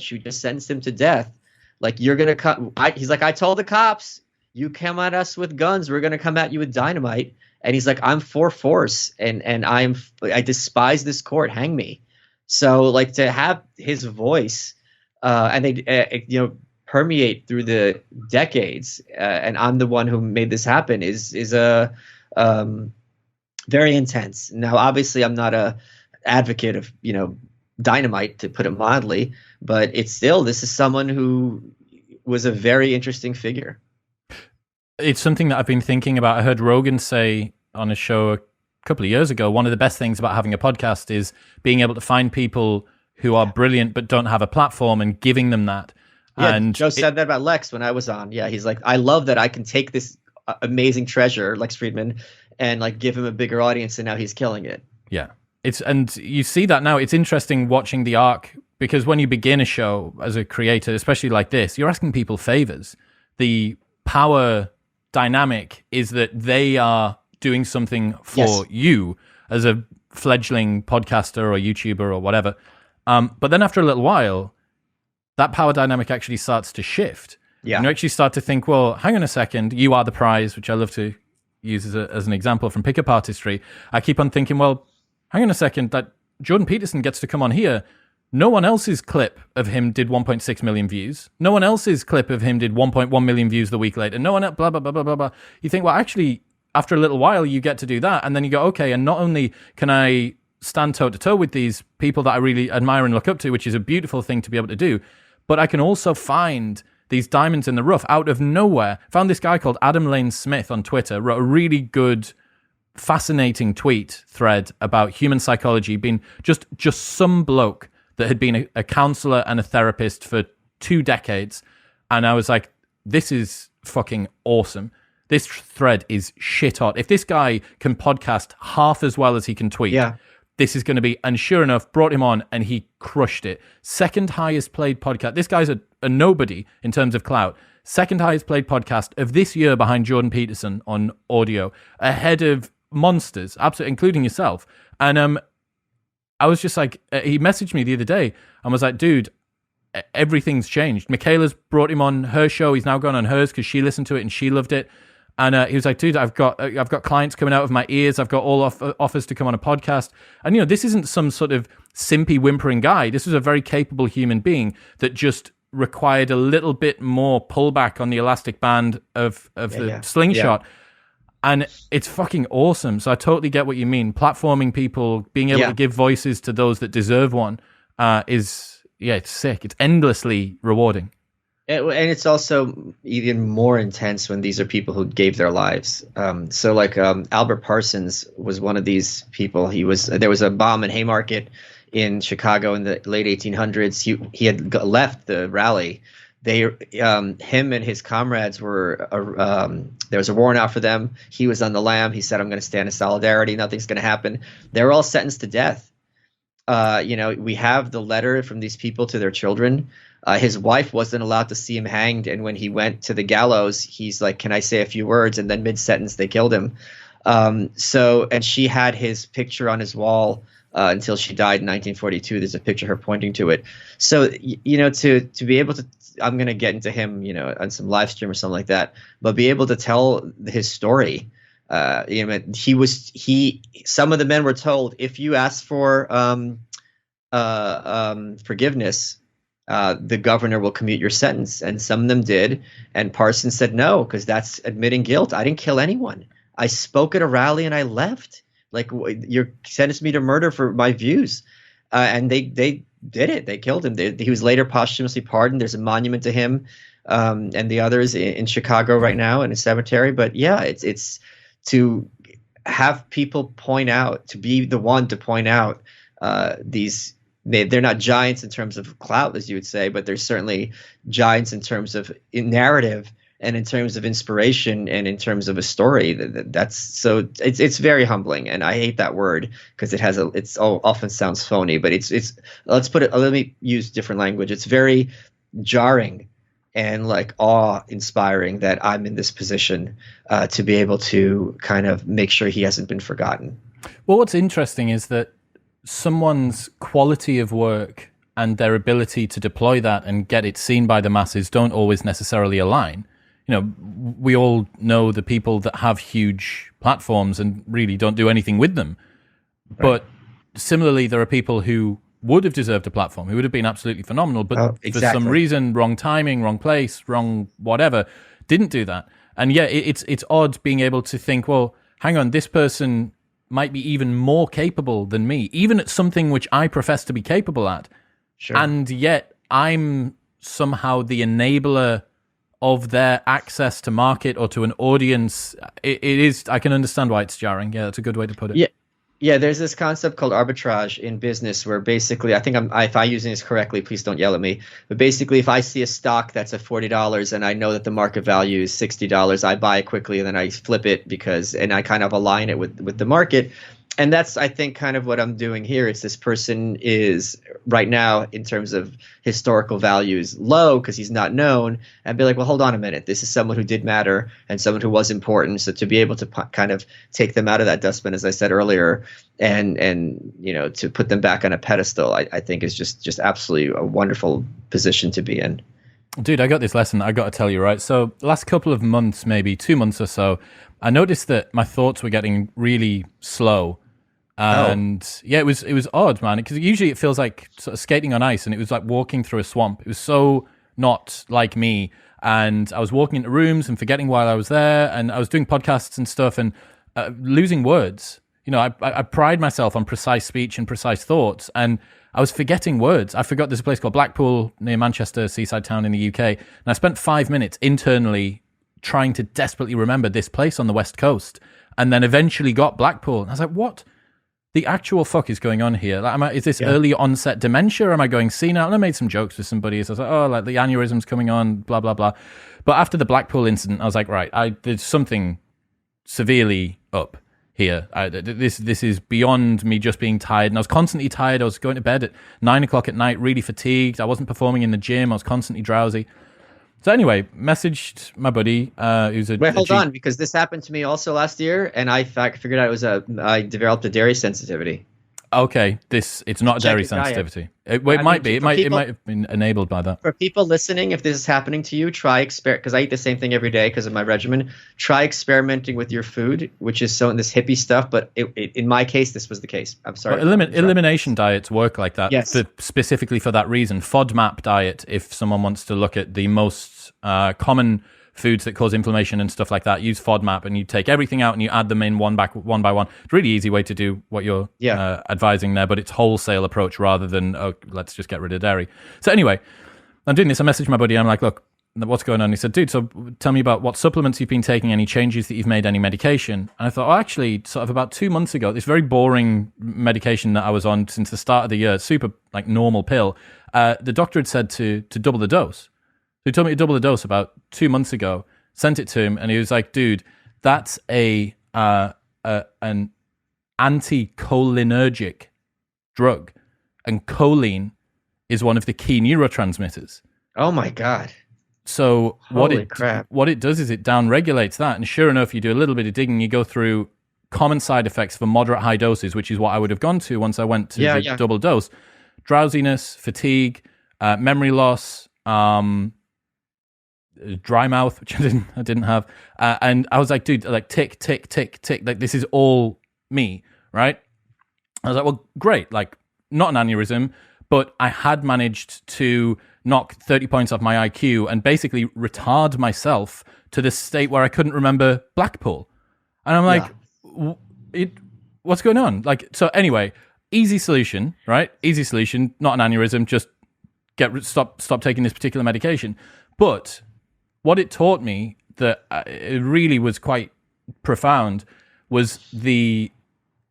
who just sentenced him to death, Like, you're gonna come. He's like, I told the cops, you come at us with guns, we're gonna come at you with dynamite. And he's like, I'm for force, and I despise this court. Hang me. So like, to have his voice, and they permeate through the decades, and I'm the one who made this happen, is a very intense. Now, obviously, I'm not a advocate of dynamite, to put it mildly, but this is someone who was a very interesting figure. It's something that I've been thinking about. I heard Rogan say on a show a couple of years ago, one of the best things about having a podcast is being able to find people who are brilliant but don't have a platform and giving them that. Yeah, and Joe said that about Lex when I was on. Yeah, he's like, I love that I can take this amazing treasure, Lex Friedman, and like give him a bigger audience, and now he's killing it. Yeah. And you see that now. It's interesting watching the arc, because when you begin a show as a creator, especially like this, you're asking people favors. The power dynamic is that they are doing something for you as a fledgling podcaster or YouTuber or whatever. But then after a little while, that power dynamic actually starts to shift. Yeah. And you actually start to think, well, hang on a second, you are the prize, which I love to use as an example from pickup artistry. I keep on thinking, well, hang on a second, that Jordan Peterson gets to come on here. No one else's clip of him did 1.6 million views. No one else's clip of him did 1.1 million views the week later. No one else, blah, blah, blah, blah, blah, blah. You think, well, actually, after a little while, you get to do that. And then you go, okay, and not only can I stand toe-to-toe with these people that I really admire and look up to, which is a beautiful thing to be able to do, but I can also find these diamonds in the rough out of nowhere. Found this guy called Adam Lane Smith on Twitter, wrote a really good, fascinating tweet thread about human psychology, being just some bloke that had been a counselor and a therapist for 2 decades. And I was like, this is fucking awesome. This thread is shit hot. If this guy can podcast half as well as he can tweet, this is going to be, and sure enough, brought him on and he crushed it. Second highest played podcast. This guy's a nobody in terms of clout. Second highest played podcast of this year behind Jordan Peterson on audio, ahead of monsters, absolutely, including yourself. And I was just like, he messaged me the other day and was like, dude, everything's changed. Michaela's brought him on her show. He's now gone on hers because she listened to it and she loved it. And he was like, dude, I've got clients coming out of my ears. I've got all offers to come on a podcast. And, this isn't some sort of simpy, whimpering guy. This is a very capable human being that just required a little bit more pullback on the elastic band of the slingshot. Yeah. And it's fucking awesome. So I totally get what you mean. Platforming people, being able to give voices to those that deserve one it's sick. It's endlessly rewarding. And it's also even more intense when these are people who gave their lives. So like Albert Parsons was one of these people. There was a bomb in Haymarket in Chicago in the late 1800s. He had left the rally. Him and his comrades were there was a warrant out for them. He was on the lam. He said, I'm going to stand in solidarity. Nothing's going to happen. They were all sentenced to death. We have the letter from these people to their children. His wife wasn't allowed to see him hanged. And when he went to the gallows, he's like, can I say a few words? And then mid-sentence, they killed him. And she had his picture on his wall until she died in 1942. There's a picture of her pointing to it. So, to be able to, I'm going to get into him, on some live stream or something like that, but be able to tell his story. Some of the men were told, if you ask for forgiveness, the governor will commute your sentence. And some of them did. And Parsons said, no, because that's admitting guilt. I didn't kill anyone. I spoke at a rally and I left. Like, you're sentenced me to murder for my views. And they did it. They killed him. He was later posthumously pardoned. There's a monument to him and the others in Chicago right now in a cemetery. But yeah, it's to have people point out, to be the one to point out these. They're not giants in terms of clout, as you would say, but they're certainly giants in terms of narrative and in terms of inspiration and in terms of a story. It's very humbling, and I hate that word because it often sounds phony. But let me use different language. It's very jarring and like awe-inspiring that I'm in this position to be able to kind of make sure he hasn't been forgotten. Well, what's interesting is that someone's quality of work and their ability to deploy that and get it seen by the masses don't always necessarily align. We all know the people that have huge platforms and really don't do anything with them. Right. But similarly, there are people who would have deserved a platform, who would have been absolutely phenomenal, but for some reason, wrong timing, wrong place, wrong whatever, didn't do that. And yeah, it's odd being able to think, well, hang on, this person might be even more capable than me, even at something which I profess to be capable at. Sure. And yet I'm somehow the enabler of their access to market or to an audience. It is, I can understand why it's jarring. Yeah, that's a good way to put it. Yeah, there's this concept called arbitrage in business where basically, I think if I'm using this correctly, please don't yell at me. But basically, if I see a stock that's at $40 and I know that the market value is $60, I buy it quickly and then I flip it and I kind of align it with the market. And that's, I think, kind of what I'm doing here. It's this person is right now, in terms of historical values, low because he's not known, and be like, well, hold on a minute. This is someone who did matter and someone who was important. So to be able to kind of take them out of that dustbin, as I said earlier, and to put them back on a pedestal, I think is just absolutely a wonderful position to be in. Dude, I got this lesson that I got to tell you, right? So last couple of months, maybe 2 months or so, I noticed that my thoughts were getting really slow. And yeah, it was odd, man, because usually it feels like sort of skating on ice, and it was like walking through a swamp. It was so not like me. And I was walking into rooms and forgetting while I was there, and I was doing podcasts and stuff and losing words. I pride myself on precise speech and precise thoughts, and I was forgetting words. I forgot there's a place called Blackpool near Manchester, seaside town in the UK, and I spent 5 minutes internally trying to desperately remember this place on the West Coast, and then eventually got Blackpool. And I was like, what the actual fuck is going on here? Like, is this early onset dementia? Am I going senile? And I made some jokes with somebody. I was like, oh, like the aneurysm's coming on, blah, blah, blah. But after the Blackpool incident, I was like, right, there's something severely up here. This is beyond me just being tired. And I was constantly tired. I was going to bed at 9 o'clock at night, really fatigued. I wasn't performing in the gym. I was constantly drowsy. So anyway, messaged my buddy who's hold on, because this happened to me also last year, and I figured out I developed a dairy sensitivity. Okay, it's not a dairy sensitivity. It might be. It might have been enabled by that. For people listening, if this is happening to you, try because I eat the same thing every day because of my regimen. Try experimenting with your food, which is so in this hippie stuff. But in my case, this was the case. I'm sorry. Well, elimination diets work like that. Yes. Specifically for that reason. FODMAP diet, if someone wants to look at the most common foods that cause inflammation and stuff like that, use FODMAP, and you take everything out and you add them in one by one. It's a really easy way to do what you're advising there, but it's wholesale approach rather than, let's just get rid of dairy. So anyway, I'm doing this. I messaged my buddy. I'm like, look, what's going on? He said, dude, so tell me about what supplements you've been taking, any changes that you've made, any medication. And I thought, actually, sort of about 2 months ago, this very boring medication that I was on since the start of the year, super like normal pill, the doctor had said to double the dose. So he told me to double the dose about 2 months ago, sent it to him, and he was like, dude, that's an anticholinergic drug. And choline is one of the key neurotransmitters. Oh my God. So what it does is it downregulates that. And sure enough, you do a little bit of digging, you go through common side effects for moderate high doses, which is what I would have gone to once I went to the double dose. Drowsiness, fatigue, memory loss, dry mouth, which I didn't have, and I was like, dude, like tick, tick, tick, tick, like this is all me, right? I was like, well, great, like not an aneurysm, but I had managed to knock 30 points off my IQ and basically retard myself to the state where I couldn't remember Blackpool, and I'm like, what's going on? Like, so anyway, easy solution, right? Easy solution, not an aneurysm, just stop taking this particular medication, but what it taught me that it really was quite profound was the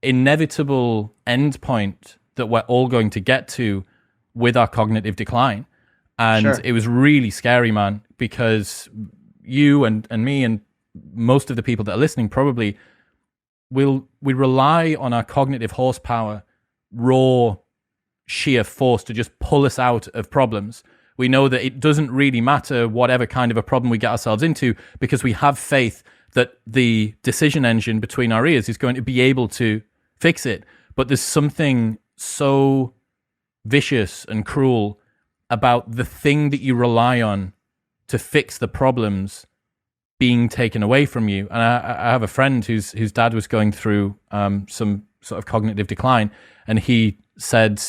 inevitable endpoint that we're all going to get to with our cognitive decline. And It was really scary, man, because you and me and most of the people that are listening probably we rely on our cognitive horsepower, raw, sheer force to just pull us out of problems. We know that it doesn't really matter whatever kind of a problem we get ourselves into because we have faith that the decision engine between our ears is going to be able to fix it. But there's something so vicious and cruel about the thing that you rely on to fix the problems being taken away from you. And I have a friend whose dad was going through some sort of cognitive decline, and he said,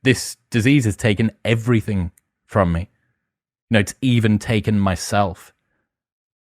this disease has taken everything from me. You know, it's even taken myself.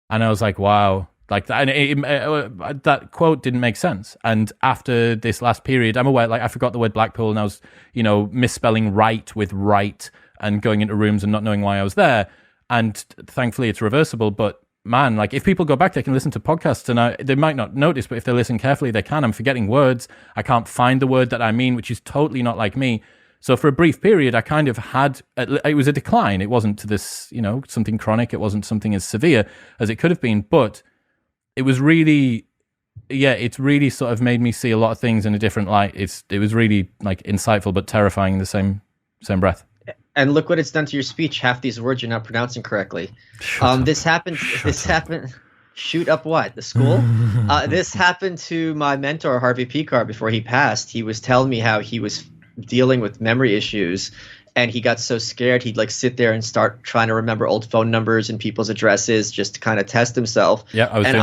And I was like, wow. Like that, and that quote didn't make sense. And after this last period, I'm aware, like I forgot the word Blackpool, and I was, you know, misspelling right with right and going into rooms and not knowing why I was there. And thankfully it's reversible. But man, like if people go back, they can listen to podcasts, and they might not notice, but if they listen carefully, they can. I'm forgetting words. I can't find the word that I mean, which is totally not like me. So for a brief period, I kind of had, it was a decline. It wasn't to this, you know, something chronic. It wasn't something as severe as it could have been, but it was really, it's really sort of made me see a lot of things in a different light. It was really like insightful, but terrifying in the same breath. And look what it's done to your speech. Half these words you're not pronouncing correctly. This happened. Shoot up what? The school? This happened to my mentor, Harvey Picard, before he passed. He was telling me how he was dealing with memory issues, and he got so scared he'd like sit there and start trying to remember old phone numbers and people's addresses just to kind of test himself. Yeah, I was doing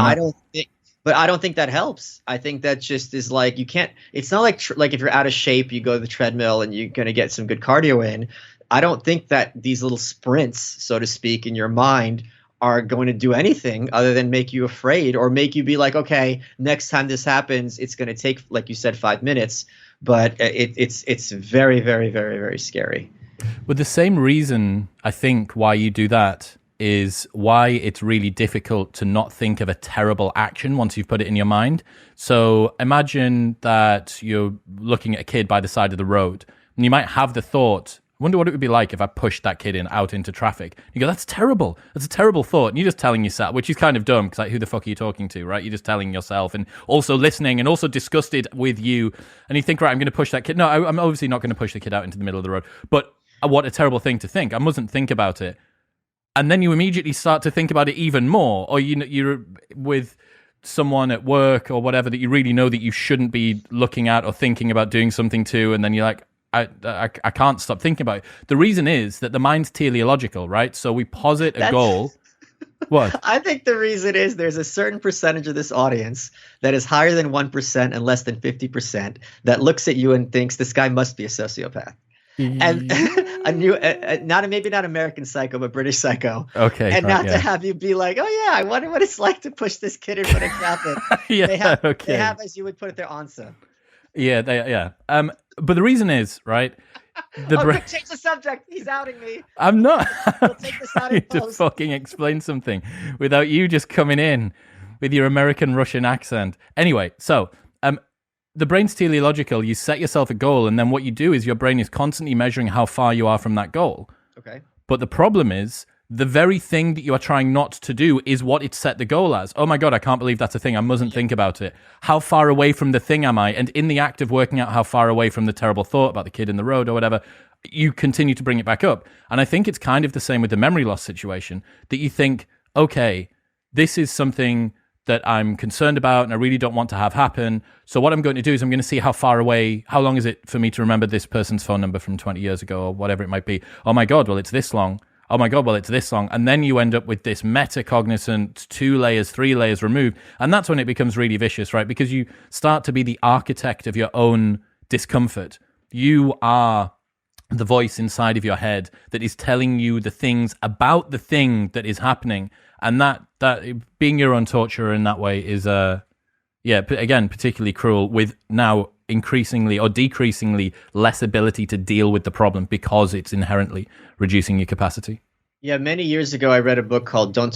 that. I don't think that helps. I think that just is like, you can't, it's not like if you're out of shape, you go to the treadmill and you're going to get some good cardio in. I don't think that these little sprints, so to speak, in your mind are going to do anything other than make you afraid or make you be like, okay, next time this happens, it's going to take, like you said, 5 minutes. But it's very, very, very, very scary. But the same reason, I think, why you do that is why it's really difficult to not think of a terrible action once you've put it in your mind. So imagine that you're looking at a kid by the side of the road, and you might have the thought, I wonder what it would be like if I pushed that kid out into traffic. You go, that's terrible. That's a terrible thought. And you're just telling yourself, which is kind of dumb, because like, who the fuck are you talking to, right? You're just telling yourself and also listening and also disgusted with you. And you think, right, I'm going to push that kid. No, I'm obviously not going to push the kid out into the middle of the road. But what a terrible thing to think. I mustn't think about it. And then you immediately start to think about it even more. Or you're with someone at work or whatever that you really know that you shouldn't be looking at or thinking about doing something to. And then you're like, I can't stop thinking about it. The reason is that the mind's teleological, right? So we posit a goal. What? I think the reason is there's a certain percentage of this audience that is higher than 1% and less than 50% that looks at you and thinks this guy must be a sociopath. And maybe not American Psycho, but British Psycho. Okay. And not to have you be like, oh yeah, I wonder what it's like to push this kid in front of traffic. Yeah, they have, as you would put it, their answer. Yeah. But the reason is, right? Change the subject. He's outing me. I'm not. We'll take this out in to post. fucking explain something without you just coming in with your American Russian accent. Anyway, so the brain's teleological. You set yourself a goal, and then what you do is your brain is constantly measuring how far you are from that goal. Okay. But the problem is, the very thing that you are trying not to do is what it set the goal as. Oh my God, I can't believe that's a thing. I mustn't think about it. How far away from the thing am I? And in the act of working out how far away from the terrible thought about the kid in the road or whatever, you continue to bring it back up. And I think it's kind of the same with the memory loss situation, that you think, okay, this is something that I'm concerned about and I really don't want to have happen. So what I'm going to do is I'm going to see how far away, how long is it for me to remember this person's phone number from 20 years ago or whatever it might be. Oh my God, well, it's this long. Oh my God, well, it's this long. And then you end up with this metacognizant 2 layers, 3 layers removed. And that's when it becomes really vicious, right? Because you start to be the architect of your own discomfort. You are the voice inside of your head that is telling you the things about the thing that is happening. And that being your own torturer in that way is, again, particularly cruel, with now increasingly or decreasingly less ability to deal with the problem because it's inherently reducing your capacity. Yeah, many years ago, I read a book called Don't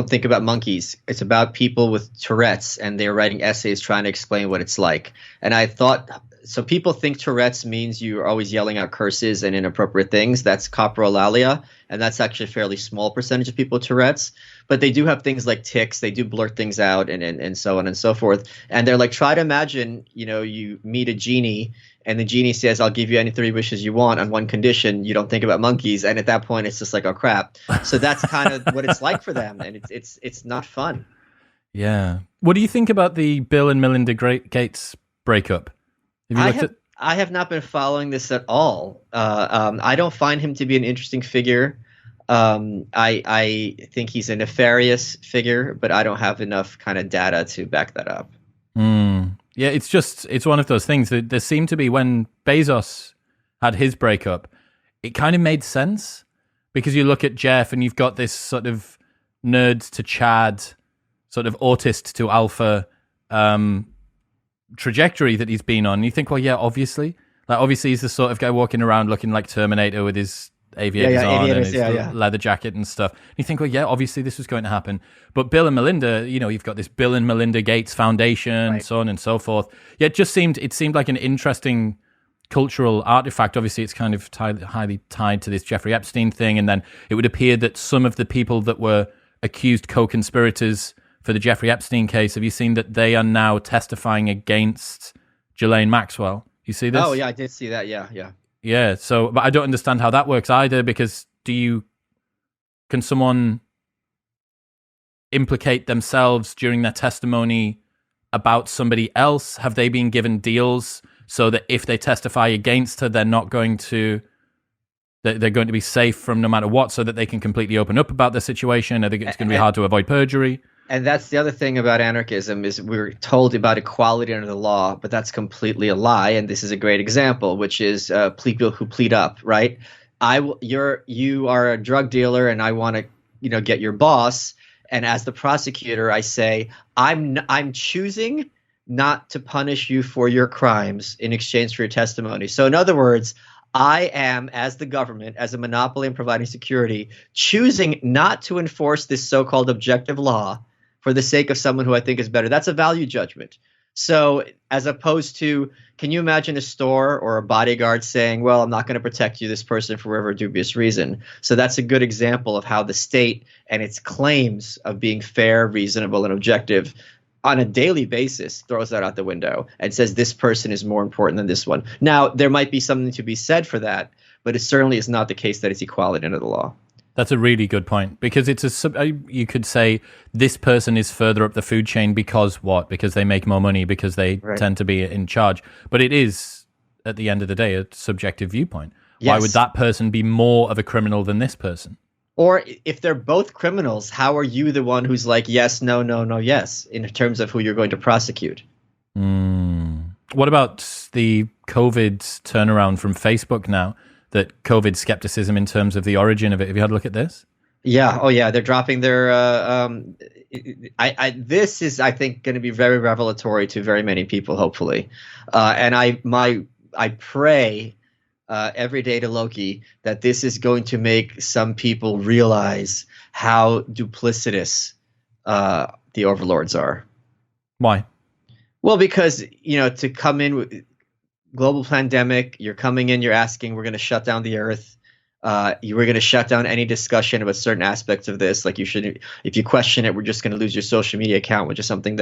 Think About Monkeys. It's about people with Tourette's, and they're writing essays trying to explain what it's like. And I thought, so people think Tourette's means you're always yelling out curses and inappropriate things. That's coprolalia, and that's actually a fairly small percentage of people with Tourette's. But they do have things like tics. They do blurt things out and so on and so forth. And they're like, try to imagine, you meet a genie and the genie says, I'll give you any 3 wishes you want on one condition. You don't think about monkeys. And at that point, it's just like, oh, crap. So that's kind of what it's like for them. And it's not fun. Yeah. What do you think about the Bill and Melinda Gates breakup? Have you looked at? I have not been following this at all. I don't find him to be an interesting figure. I think he's a nefarious figure, but I don't have enough kind of data to back that up. Yeah, it's one of those things that there seemed to be when Bezos had his breakup, it kind of made sense because you look at Jeff and you've got this sort of nerd to Chad, sort of autist to alpha trajectory that he's been on. And you think, well, yeah, obviously he's the sort of guy walking around looking like Terminator with his aviators on and his leather jacket and stuff. You think, well, yeah, obviously this was going to happen. But Bill and Melinda, you've got this Bill and Melinda Gates Foundation, right, so on and so forth. Yeah, it seemed like an interesting cultural artifact. Obviously, it's kind of highly tied to this Jeffrey Epstein thing. And then it would appear that some of the people that were accused co-conspirators for the Jeffrey Epstein case, have you seen that they are now testifying against Ghislaine Maxwell? You see this? Oh, yeah, I did see that. Yeah. Yeah, so, but I don't understand how that works either, because can someone implicate themselves during their testimony about somebody else? Have they been given deals so that if they testify against her, they're going to be safe from no matter what, so that they can completely open up about the situation? I think it's going to be hard to avoid perjury. And that's the other thing about anarchism is we're told about equality under the law, but that's completely a lie. And this is a great example, which is people who plead up, right? You are a drug dealer, and I want to, get your boss. And as the prosecutor, I say, I'm choosing not to punish you for your crimes in exchange for your testimony. So in other words, I am, as the government, as a monopoly in providing security, choosing not to enforce this so-called objective law for the sake of someone who I think is better. That's a value judgment. So as opposed to, can you imagine a store or a bodyguard saying, well, I'm not going to protect you, this person, for whatever dubious reason? So that's a good example of how the state and its claims of being fair, reasonable, and objective on a daily basis throws that out the window and says this person is more important than this one. Now, there might be something to be said for that, but it certainly is not the case that it's equality under the law. That's a really good point, because you could say this person is further up the food chain because what? Because they make more money, because they tend to be in charge. But it is, at the end of the day, a subjective viewpoint. Yes. Why would that person be more of a criminal than this person? Or if they're both criminals, how are you the one who's like, yes, no, no, no, yes, in terms of who you're going to prosecute? What about the COVID turnaround from Facebook now? That COVID skepticism in terms of the origin of it. Have you had a look at this? Yeah. Oh, yeah. They're dropping their. This is, I think, going to be very revelatory to very many people. Hopefully, and I pray every day to Loki that this is going to make some people realize how duplicitous the overlords are. Why? Well, because to come in with global pandemic, you're coming in, you're asking, we're going to shut down the earth. You were going to shut down any discussion about certain aspects of this. Like, you shouldn't, if you question it, we're just going to lose your social media account, which is something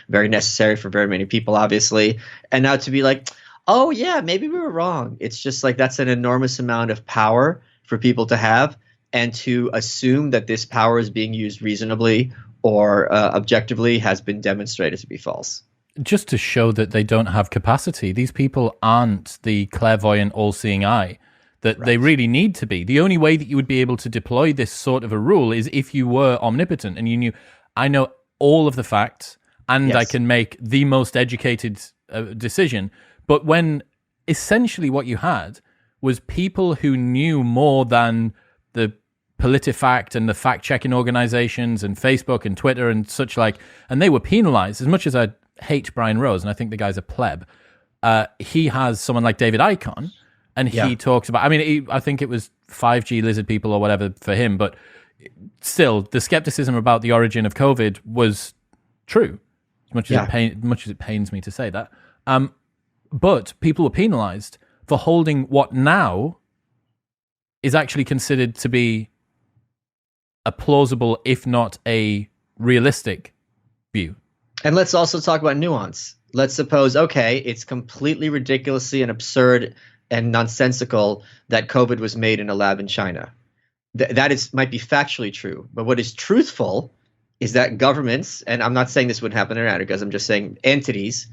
very necessary for very many people, obviously. And now to be like, oh yeah, maybe we were wrong. It's just like, that's an enormous amount of power for people to have, and to assume that this power is being used reasonably or objectively has been demonstrated to be false. Just to show that they don't have capacity. These people aren't the clairvoyant, all-seeing eye that they really need to be. The only way that you would be able to deploy this sort of a rule is if you were omnipotent and you knew, I know all of the facts and I can make the most educated decision. But when essentially what you had was people who knew more than the PolitiFact and the fact-checking organizations and Facebook and Twitter and such like, and they were penalized. As much as I hate Brian Rose, and I think the guy's a pleb, he has someone like David Icahn, and he talks about, I think it was 5G lizard people or whatever for him, but still, the skepticism about the origin of COVID was true, as much as it pains me to say that. But people were penalized for holding what now is actually considered to be a plausible, if not a realistic view. And let's also talk about nuance. Let's suppose, okay, it's completely ridiculously and absurd and nonsensical that COVID was made in a lab in China. That might be factually true. But what is truthful is that governments, and I'm not saying this would happen in Anarchism, I'm just saying entities,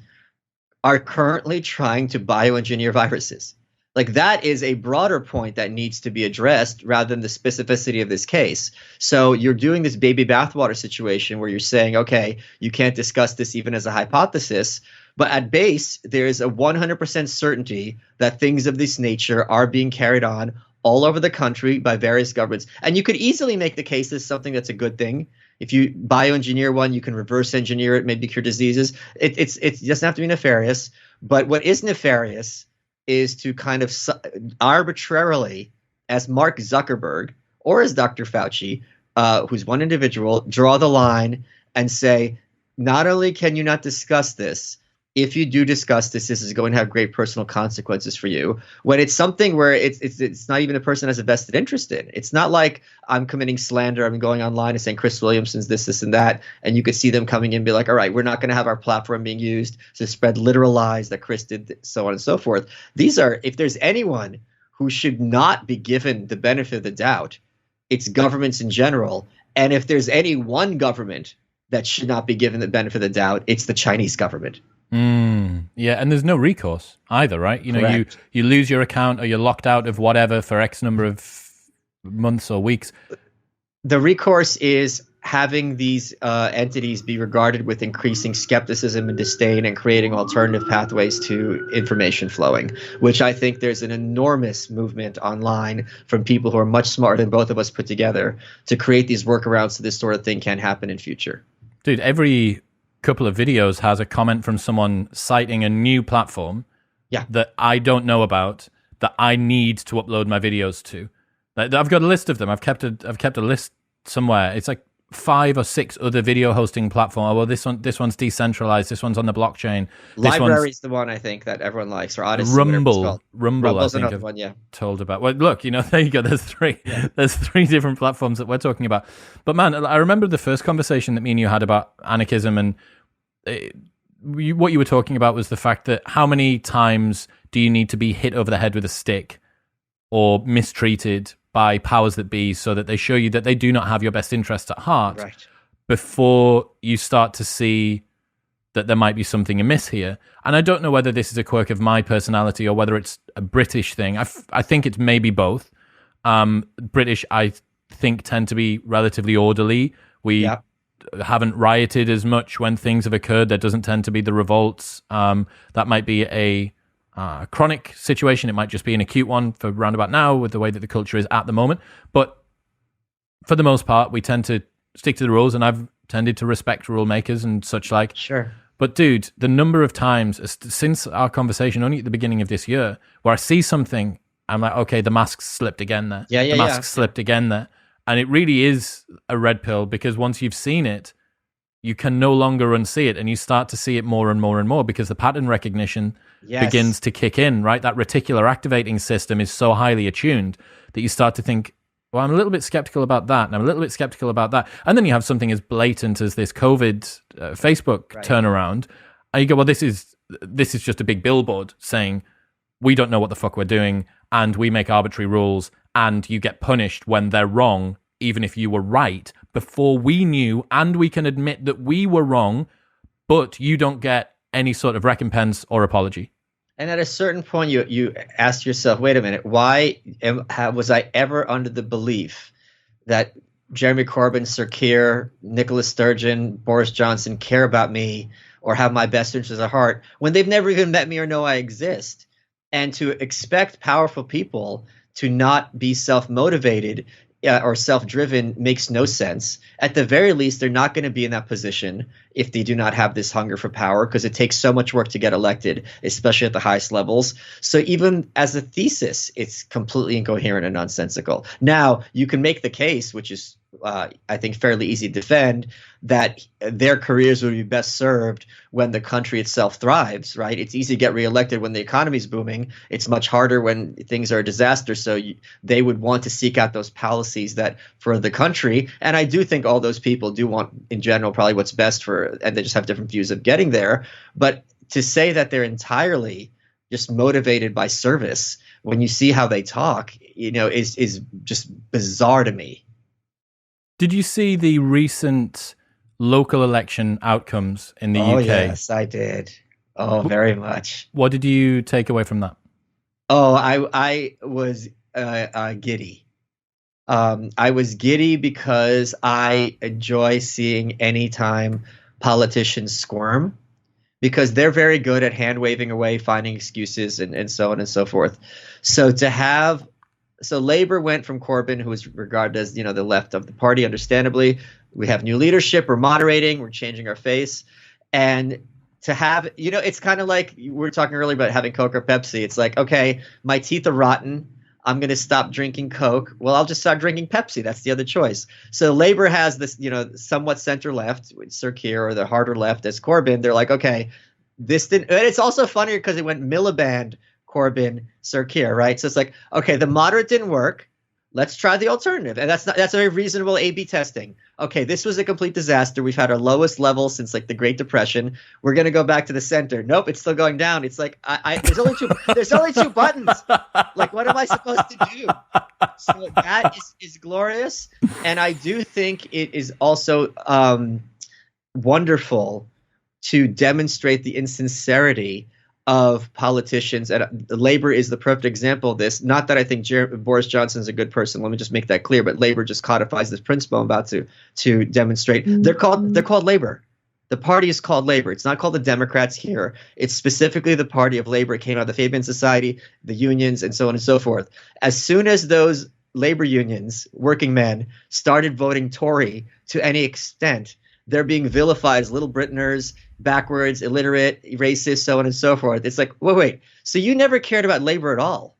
are currently trying to bioengineer viruses. Like, that is a broader point that needs to be addressed rather than the specificity of this case. So you're doing this baby bathwater situation where you're saying, okay, you can't discuss this even as a hypothesis, but at base, there is a 100% certainty that things of this nature are being carried on all over the country by various governments. And you could easily make the case as something that's a good thing. If you bioengineer one, you can reverse engineer it, maybe cure diseases. It doesn't have to be nefarious. But what is nefarious is to kind of arbitrarily, as Mark Zuckerberg or as Dr. Fauci, who's one individual, draw the line and say, not only can you not discuss this, if you do discuss this, this is going to have great personal consequences for you. When it's something where it's not even a person has a vested interest in. It's not like I'm committing slander. I'm going online and saying Chris Williamson's this, and that. And you could see them coming in and be like, all right, we're not going to have our platform being used to spread literal lies that Chris did, so on and so forth. These are, if there's anyone who should not be given the benefit of the doubt, it's governments in general. And if there's any one government that should not be given the benefit of the doubt, it's the Chinese government. Yeah, and there's no recourse either, right? You know, Correct. you lose your account or you're locked out of whatever for X number of months or weeks. The recourse is having these entities be regarded with increasing skepticism and disdain and creating alternative pathways to information flowing, which I think there's an enormous movement online from people who are much smarter than both of us put together to create these workarounds so this sort of thing can't happen in future. Dude, every couple of videos has a comment from someone citing a new platform that I don't know about, that I need to upload my videos to. Like, I've got a list of them. I've kept a list somewhere. It's like 5 or 6 other video hosting platforms. Oh, well, this one's decentralized. This one's on the blockchain. Library's the one I think that everyone likes, or Odyssey. Rumble, Rumble's I think another one, yeah. Told about. Well, look, you know, there you go. There's 3. Yeah. There's 3 different platforms that we're talking about. But man, I remember the first conversation that me and you had about anarchism, and what you were talking about was the fact that how many times do you need to be hit over the head with a stick or mistreated by powers that be so that they show you that they do not have your best interests at heart, right, before you start to see that there might be something amiss here. And I don't know whether this is a quirk of my personality or whether it's a British thing. I think it's maybe both. British, I think, tend to be relatively orderly. We haven't rioted as much when things have occurred. There doesn't tend to be the revolts. That might be a chronic situation. It might just be an acute one for roundabout now with the way that the culture is at the moment. But for the most part, we tend to stick to the rules, and I've tended to respect rule makers and such like. Sure. But dude, the number of times since our conversation only at the beginning of this year where I see something, I'm like, okay, the mask slipped again there. The mask slipped again there. And it really is a red pill, because once you've seen it, you can no longer unsee it, and you start to see it more and more and more because the pattern recognition begins to kick in, right? That reticular activating system is so highly attuned that you start to think, well, I'm a little bit skeptical about that, and I'm a little bit skeptical about that. And then you have something as blatant as this COVID Facebook turnaround, and you go, well, this is just a big billboard saying we don't know what the fuck we're doing, and we make arbitrary rules, and you get punished when they're wrong, even if you were right before we knew, and we can admit that we were wrong, but you don't get any sort of recompense or apology. And at a certain point, you ask yourself, wait a minute, why was I ever under the belief that Jeremy Corbyn, Sir Keir, Nicola Sturgeon, Boris Johnson care about me or have my best interests at heart when they've never even met me or know I exist? And to expect powerful people to not be self-motivated or self-driven makes no sense. At the very least, they're not going to be in that position if they do not have this hunger for power, because it takes so much work to get elected, especially at the highest levels. So even as a thesis, it's completely incoherent and nonsensical. Now, you can make the case, which is I think fairly easy to defend, that their careers would be best served when the country itself thrives, right? It's easy to get reelected when the economy is booming. It's much harder when things are a disaster. So they would want to seek out those policies that for the country. And I do think all those people do want, in general, probably what's best for, and they just have different views of getting there. But to say that they're entirely just motivated by service when you see how they talk, is just bizarre to me. Did you see the recent local election outcomes in the UK? Oh, yes, I did. Oh, very much. What did you take away from that? Oh, I was giddy. I was giddy because I enjoy seeing anytime politicians squirm, because they're very good at hand waving away, finding excuses, and so on and so forth. So Labor went from Corbyn, who was regarded as, the left of the party, understandably. We have new leadership. We're moderating. We're changing our face. And to have, it's kind of like we were talking earlier about having Coke or Pepsi. It's like, okay, my teeth are rotten. I'm going to stop drinking Coke. Well, I'll just start drinking Pepsi. That's the other choice. So Labor has this, somewhat center left with Sir Keir, or the harder left as Corbyn. They're like, okay, this didn't. And it's also funnier because it went Miliband, Corbyn, Sir Keir, right? So it's like, okay, the moderate didn't work. Let's try the alternative. And that's a very reasonable A/B testing. Okay, this was a complete disaster. We've had our lowest level since like the Great Depression. We're going to go back to the center. Nope, it's still going down. It's like there's only two buttons. Like, what am I supposed to do? So that is glorious. And I do think it is also wonderful to demonstrate the insincerity of politicians, and Labor is the perfect example of this. Not that I think Boris Johnson is a good person. Let me just make that clear. But Labor just codifies this principle I'm about to demonstrate. They're called Labor. The party is called Labor. It's not called the Democrats here. It's specifically the party of Labor. It came out of the Fabian Society, the unions, and so on and so forth. As soon as those labor unions, working men, started voting Tory to any extent, they're being vilified as little Britons, backwards, illiterate, racist, so on and so forth. It's like, wait. So you never cared about Labor at all.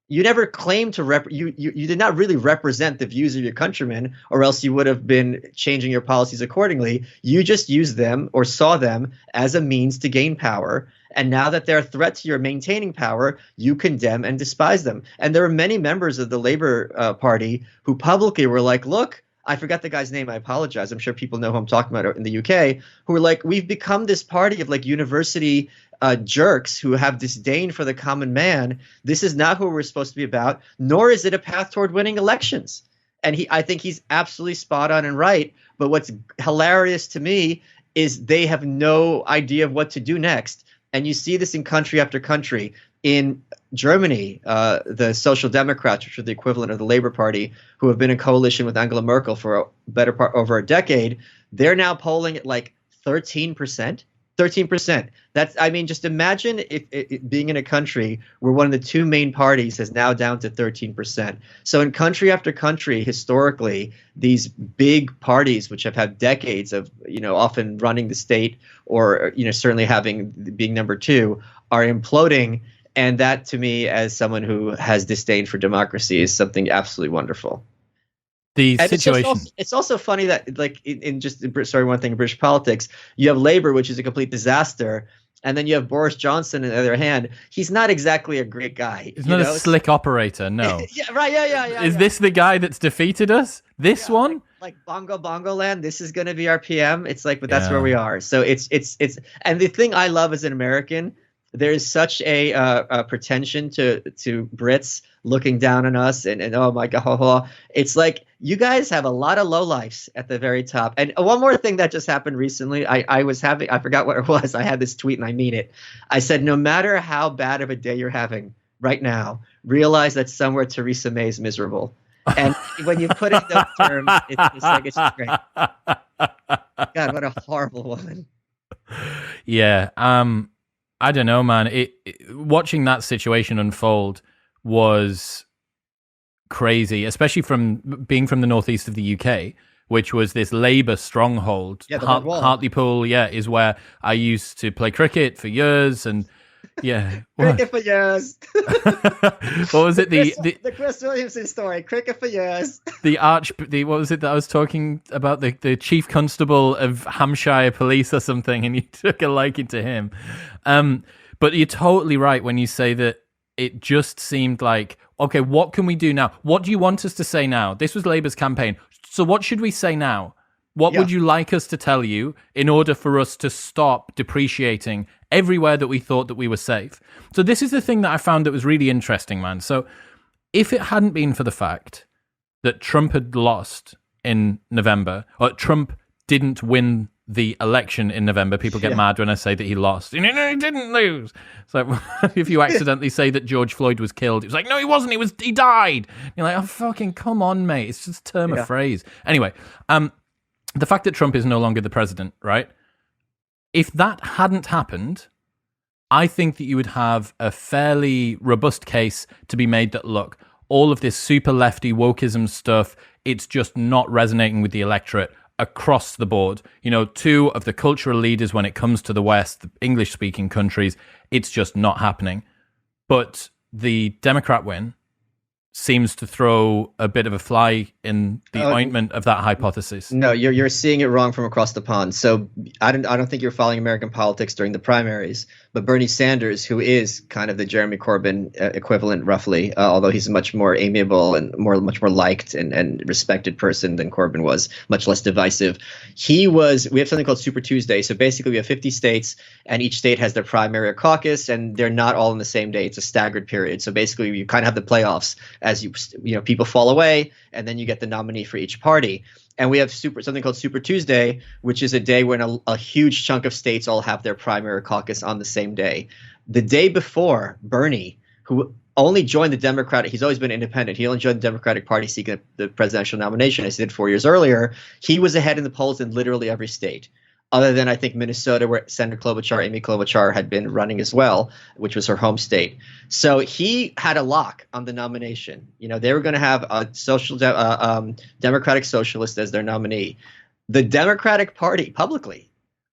You never claimed to you did not really represent the views of your countrymen, or else you would have been changing your policies accordingly. You just used them or saw them as a means to gain power. And now that they're a threat to your maintaining power, you condemn and despise them. And there were many members of the Labor Party who publicly were like, look, I forgot the guy's name. I apologize. I'm sure people know who I'm talking about in the UK, who are like, we've become this party of like university jerks who have disdain for the common man. This is not who we're supposed to be about, nor is it a path toward winning elections. And I think he's absolutely spot on and right. But what's hilarious to me is they have no idea of what to do next. And you see this in country after country. In Germany, the Social Democrats, which are the equivalent of the Labour Party, who have been in coalition with Angela Merkel for a better part over a decade, they're now polling at like 13%. 13%. Just imagine if being in a country where one of the two main parties is now down to 13%. So in country after country, historically, these big parties, which have had decades of, often running the state or, certainly being number two, are imploding. And that, to me, as someone who has disdain for democracy, is something absolutely wonderful. It's also funny that, like, one thing in British politics, you have Labour, which is a complete disaster, and then you have Boris Johnson on the other hand. He's not exactly a great guy. He's not a slick operator, no. Yeah, right, yeah. Is this the guy that's defeated us? This one? Like Bongo land, this is going to be our PM. It's like, but that's where we are. So it's, and the thing I love as an American, there's such a pretension to Brits looking down on us and oh my God, it's like you guys have a lot of lowlifes at the very top. And one more thing that just happened recently, I forgot what it was. I had this tweet and I mean it. I said, no matter how bad of a day you're having right now, realize that somewhere Theresa May is miserable. And when you put it in those terms, it's great. God, what a horrible woman. Yeah. I don't know, man. Watching that situation unfold was crazy, especially from being from the northeast of the UK, which was this Labour stronghold. Yeah, Hartlepool, is where I used to play cricket for years, and cricket for years. What was it? The Chris Williamson story. Cricket for years. What was it that I was talking about? The chief constable of Hampshire Police or something, and you took a liking to him. But you're totally right when you say that it just seemed like, okay, what can we do now? What do you want us to say now? This was Labour's campaign. So what should we say now? What would you like us to tell you in order for us to stop depreciating everywhere that we thought that we were safe? So this is the thing that I found that was really interesting, man. So if it hadn't been for the fact that Trump had lost in November, or Trump didn't win the election in November. People get mad when I say that he lost. No, he didn't lose. So if you accidentally say that George Floyd was killed, it's like, no, he wasn't. He died. You're like, oh, fucking come on, mate. It's just a term of phrase. Anyway, the fact that Trump is no longer the president, right? If that hadn't happened, I think that you would have a fairly robust case to be made that, look, all of this super lefty wokeism stuff, it's just not resonating with the electorate across the board. You know, two of the cultural leaders when it comes to the West, the English-speaking countries, it's just not happening. But the Democrat win seems to throw a bit of a fly in the ointment of that hypothesis. No, you're seeing it wrong from across the pond. So I don't think you're following American politics during the primaries. But Bernie Sanders, who is kind of the Jeremy Corbyn equivalent, roughly, although he's a much more amiable and much more liked and respected person than Corbyn was, much less divisive. We have something called Super Tuesday. So basically, we have 50 states, and each state has their primary or caucus, and they're not all in the same day. It's a staggered period. So basically, you kind of have the playoffs as people fall away, and then you get the nominee for each party. And we have something called Super Tuesday, which is a day when a huge chunk of states all have their primary caucus on the same day. The day before, Bernie, who only joined the Democratic, he's always been independent. He only joined the Democratic Party seeking the presidential nomination, as he did 4 years earlier. He was ahead in the polls in literally every state, other than I think Minnesota, where Senator Amy Klobuchar had been running as well, which was her home state. So he had a lock on the nomination. They were going to have a Democratic Socialist as their nominee. The Democratic Party publicly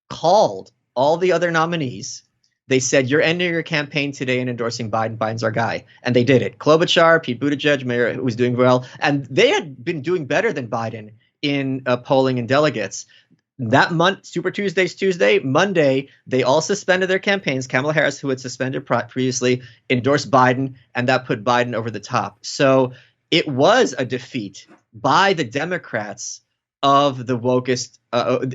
called all the other nominees. They said, you're ending your campaign today and endorsing Biden. Biden's our guy. And they did it. Klobuchar, Pete Buttigieg, mayor, who was doing well. And they had been doing better than Biden in polling and delegates. That month, Super Tuesday, Monday, they all suspended their campaigns. Kamala Harris, who had suspended previously, endorsed Biden, and that put Biden over the top. So it was a defeat by the Democrats of the wokest,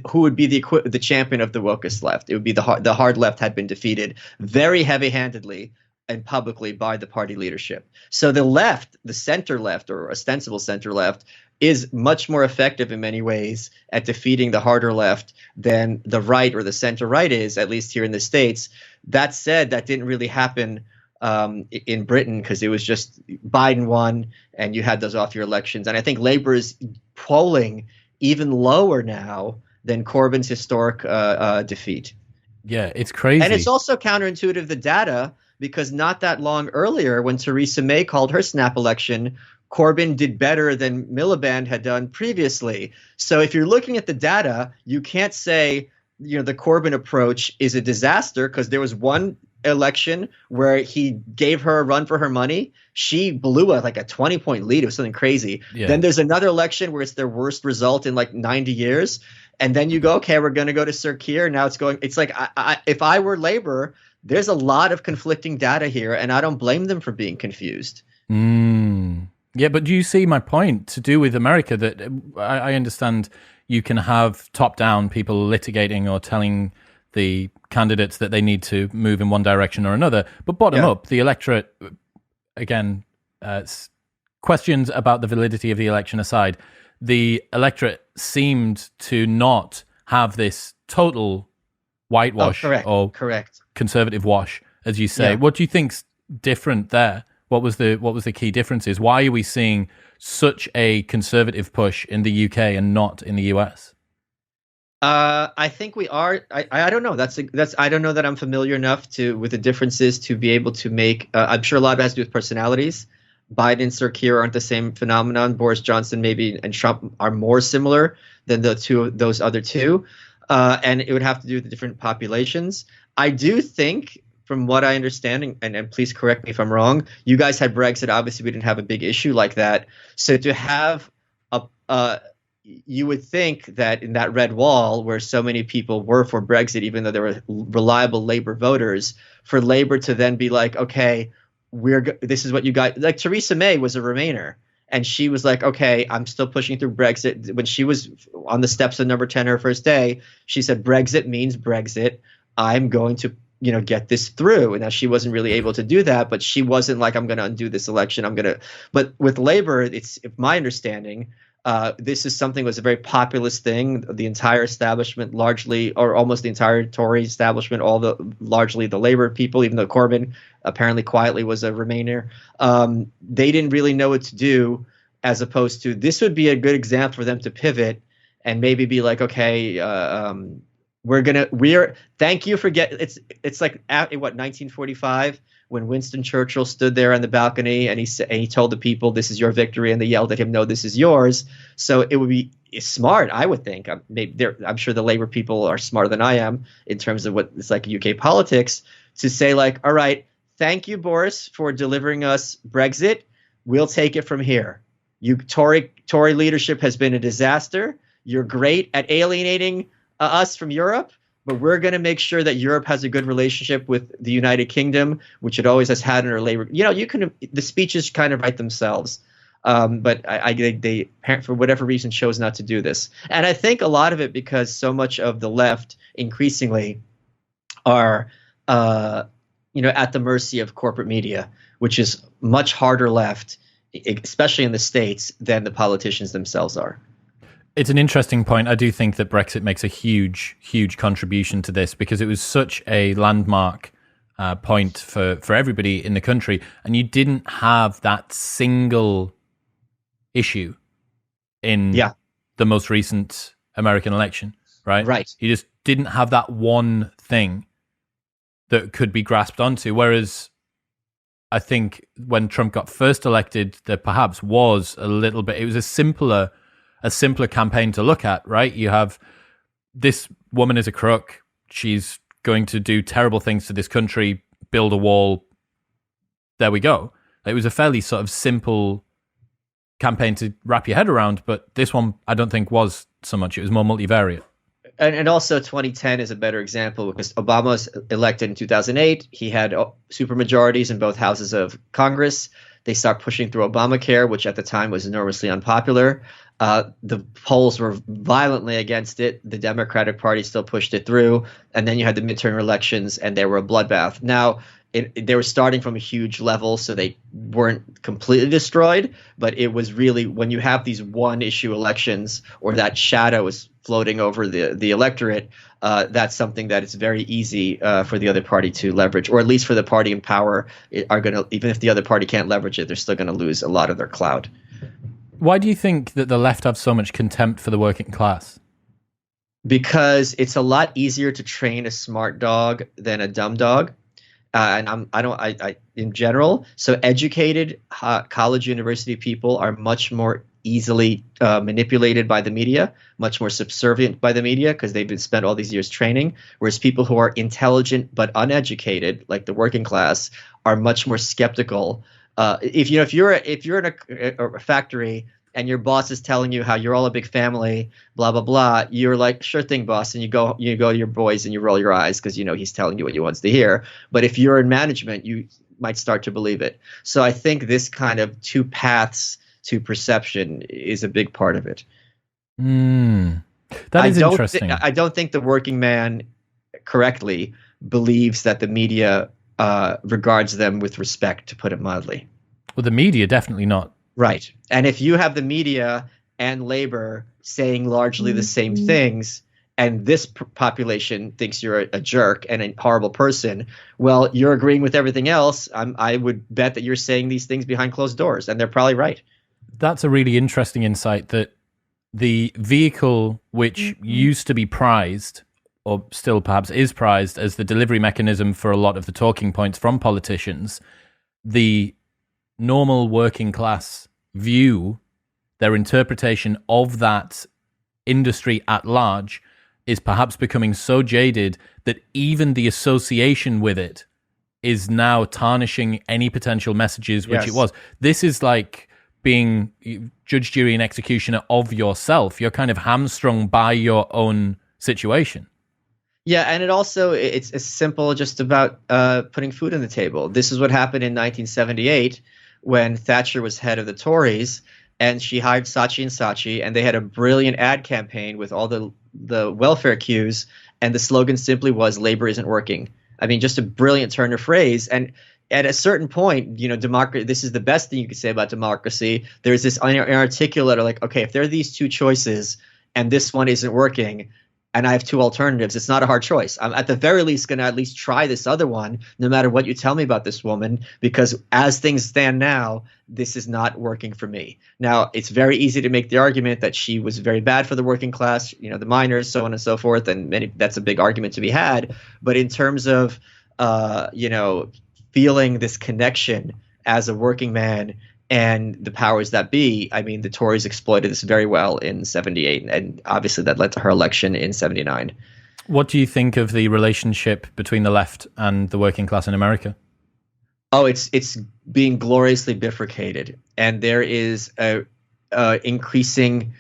who would be the champion of the wokest left. It would be the hard left had been defeated very heavy-handedly and publicly by the party leadership. So the left, the center left, or ostensible center left, is much more effective in many ways at defeating the harder left than the right or the center right is, at least here in the States. That said, that didn't really happen in Britain because it was just Biden won and you had those off-year elections. And I think Labor is polling even lower now than Corbyn's historic defeat. Yeah, it's crazy. And it's also counterintuitive, the data, because not that long earlier when Theresa May called her snap election, Corbyn did better than Miliband had done previously. So if you're looking at the data, you can't say, the Corbyn approach is a disaster because there was one election where he gave her a run for her money. She blew a 20-point lead. It was something crazy. Yeah. Then there's another election where it's their worst result in 90 years. And then you go, okay, we're going to go to Sir Keir. Now it's like if I were Labor, there's a lot of conflicting data here, and I don't blame them for being confused. Yeah, but do you see my point to do with America that I understand you can have top-down people litigating or telling the candidates that they need to move in one direction or another, but bottom-up, the electorate, again, questions about the validity of the election aside, the electorate seemed to not have this total whitewash correct. Conservative wash, as you say. Yeah. What do you think's different there? What was the key differences? Why are we seeing such a conservative push in the UK and not in the US? I think we are. I don't know. That's I don't know that I'm familiar enough with the differences to be able to make. I'm sure a lot of it has to do with personalities. Biden and Sir Keir aren't the same phenomenon. Boris Johnson maybe and Trump are more similar than those other two, and it would have to do with the different populations. I do think, from what I understand, and please correct me if I'm wrong, you guys had Brexit. Obviously, we didn't have a big issue like that. So to have you would think that in that red wall where so many people were for Brexit, even though there were reliable Labour voters, for Labour to then be like, okay, this is what you got. Like Theresa May was a Remainer. And she was like, okay, I'm still pushing through Brexit. When she was on the steps of Number 10 her first day, she said, Brexit means Brexit. I'm going to get this through. And now she wasn't really able to do that, but she wasn't like, I'm going to undo this election. But with Labour, it's my understanding, This is something that was a very populist thing. The entire establishment, largely, or almost the entire Tory establishment, largely the Labour people, even though Corbyn apparently quietly was a Remainer, they didn't really know what to do. As opposed to, this would be a good example for them to pivot and maybe be like, okay, thank you for it's like at 1945 when Winston Churchill stood there on the balcony and he told the people, this is your victory, and they yelled at him, no, this is yours. So it would be smart, I would think. I'm sure the Labour people are smarter than I am in terms of what it's like UK politics, to say like, all right, thank you, Boris, for delivering us Brexit. We'll take it from here. Tory leadership has been a disaster. You're great at alienating us from Europe, but we're going to make sure that Europe has a good relationship with the United Kingdom, which it always has had under Labour. The speeches kind of write themselves, but they for whatever reason chose not to do this. And I think a lot of it because so much of the left increasingly are at the mercy of corporate media, which is much harder left, especially in the States, than the politicians themselves are. It's an interesting point. I do think that Brexit makes a huge, huge contribution to this because it was such a landmark point for everybody in the country. And you didn't have that single issue in the most recent American election, right? Right. You just didn't have that one thing that could be grasped onto. Whereas I think when Trump got first elected, there perhaps was a little bit, it was a simpler campaign to look at, right? You have this woman is a crook. She's going to do terrible things to this country, build a wall. There we go. It was a fairly sort of simple campaign to wrap your head around, but this one I don't think was so much. It was more multivariate. And also 2010 is a better example because Obama was elected in 2008. He had supermajorities in both houses of Congress. They start pushing through Obamacare, which at the time was enormously unpopular. The polls were violently against it. The Democratic Party still pushed it through. And then you had the midterm elections, and they were a bloodbath. Now, they were starting from a huge level, so they weren't completely destroyed. But it was really when you have these one-issue elections or that shadow is floating over the electorate, that's something that it's very easy for the other party to leverage, or at least for the party in power even if the other party can't leverage it, they're still going to lose a lot of their clout. Why do you think that the left have so much contempt for the working class? Because it's a lot easier to train a smart dog than a dumb dog. In general, so educated college university people are much more easily manipulated by the media, much more subservient by the media because they've been spent all these years training. Whereas people who are intelligent but uneducated, like the working class, are much more skeptical. If you're in a factory and your boss is telling you how you're all a big family, blah blah blah, you're like, sure thing, boss, and you go to your boys and you roll your eyes because he's telling you what you wants to hear. But if you're in management, you might start to believe it. So I think this kind of two paths to perception is a big part of it. That is interesting. I don't think the working man correctly believes that the media regards them with respect, to put it mildly. Well, the media definitely not. Right. And if you have the media and labor saying largely the same things, and this population thinks you're a jerk and a horrible person, well, you're agreeing with everything else. I would bet that you're saying these things behind closed doors, and they're probably right. That's a really interesting insight, that the vehicle which used to be prized, or still perhaps is prized, as the delivery mechanism for a lot of the talking points from politicians, the normal working class view, their interpretation of that industry at large is perhaps becoming so jaded that even the association with it is now tarnishing any potential messages which it was. This is like being judge, jury, and executioner of yourself. You're kind of hamstrung by your own situation. Yeah, and it's as simple just about putting food on the table. This is what happened in 1978 when Thatcher was head of the Tories, and she hired Saatchi and Saatchi, and they had a brilliant ad campaign with all the welfare cues, and the slogan simply was "Labor isn't working." I mean, just a brilliant turn of phrase. And at a certain point, democracy, this is the best thing you could say about democracy. There's this inarticulate, like, okay, if there are these two choices and this one isn't working and I have two alternatives, it's not a hard choice. I'm at the very least going to at least try this other one, no matter what you tell me about this woman, because as things stand now, this is not working for me. Now, it's very easy to make the argument that she was very bad for the working class, the miners, so on and so forth, and that's a big argument to be had. But in terms of, feeling this connection as a working man and the powers that be, I mean, the Tories exploited this very well in 78, and obviously that led to her election in 79. What do you think of the relationship between the left and the working class in America? Oh, it's being gloriously bifurcated, and there is a increasing.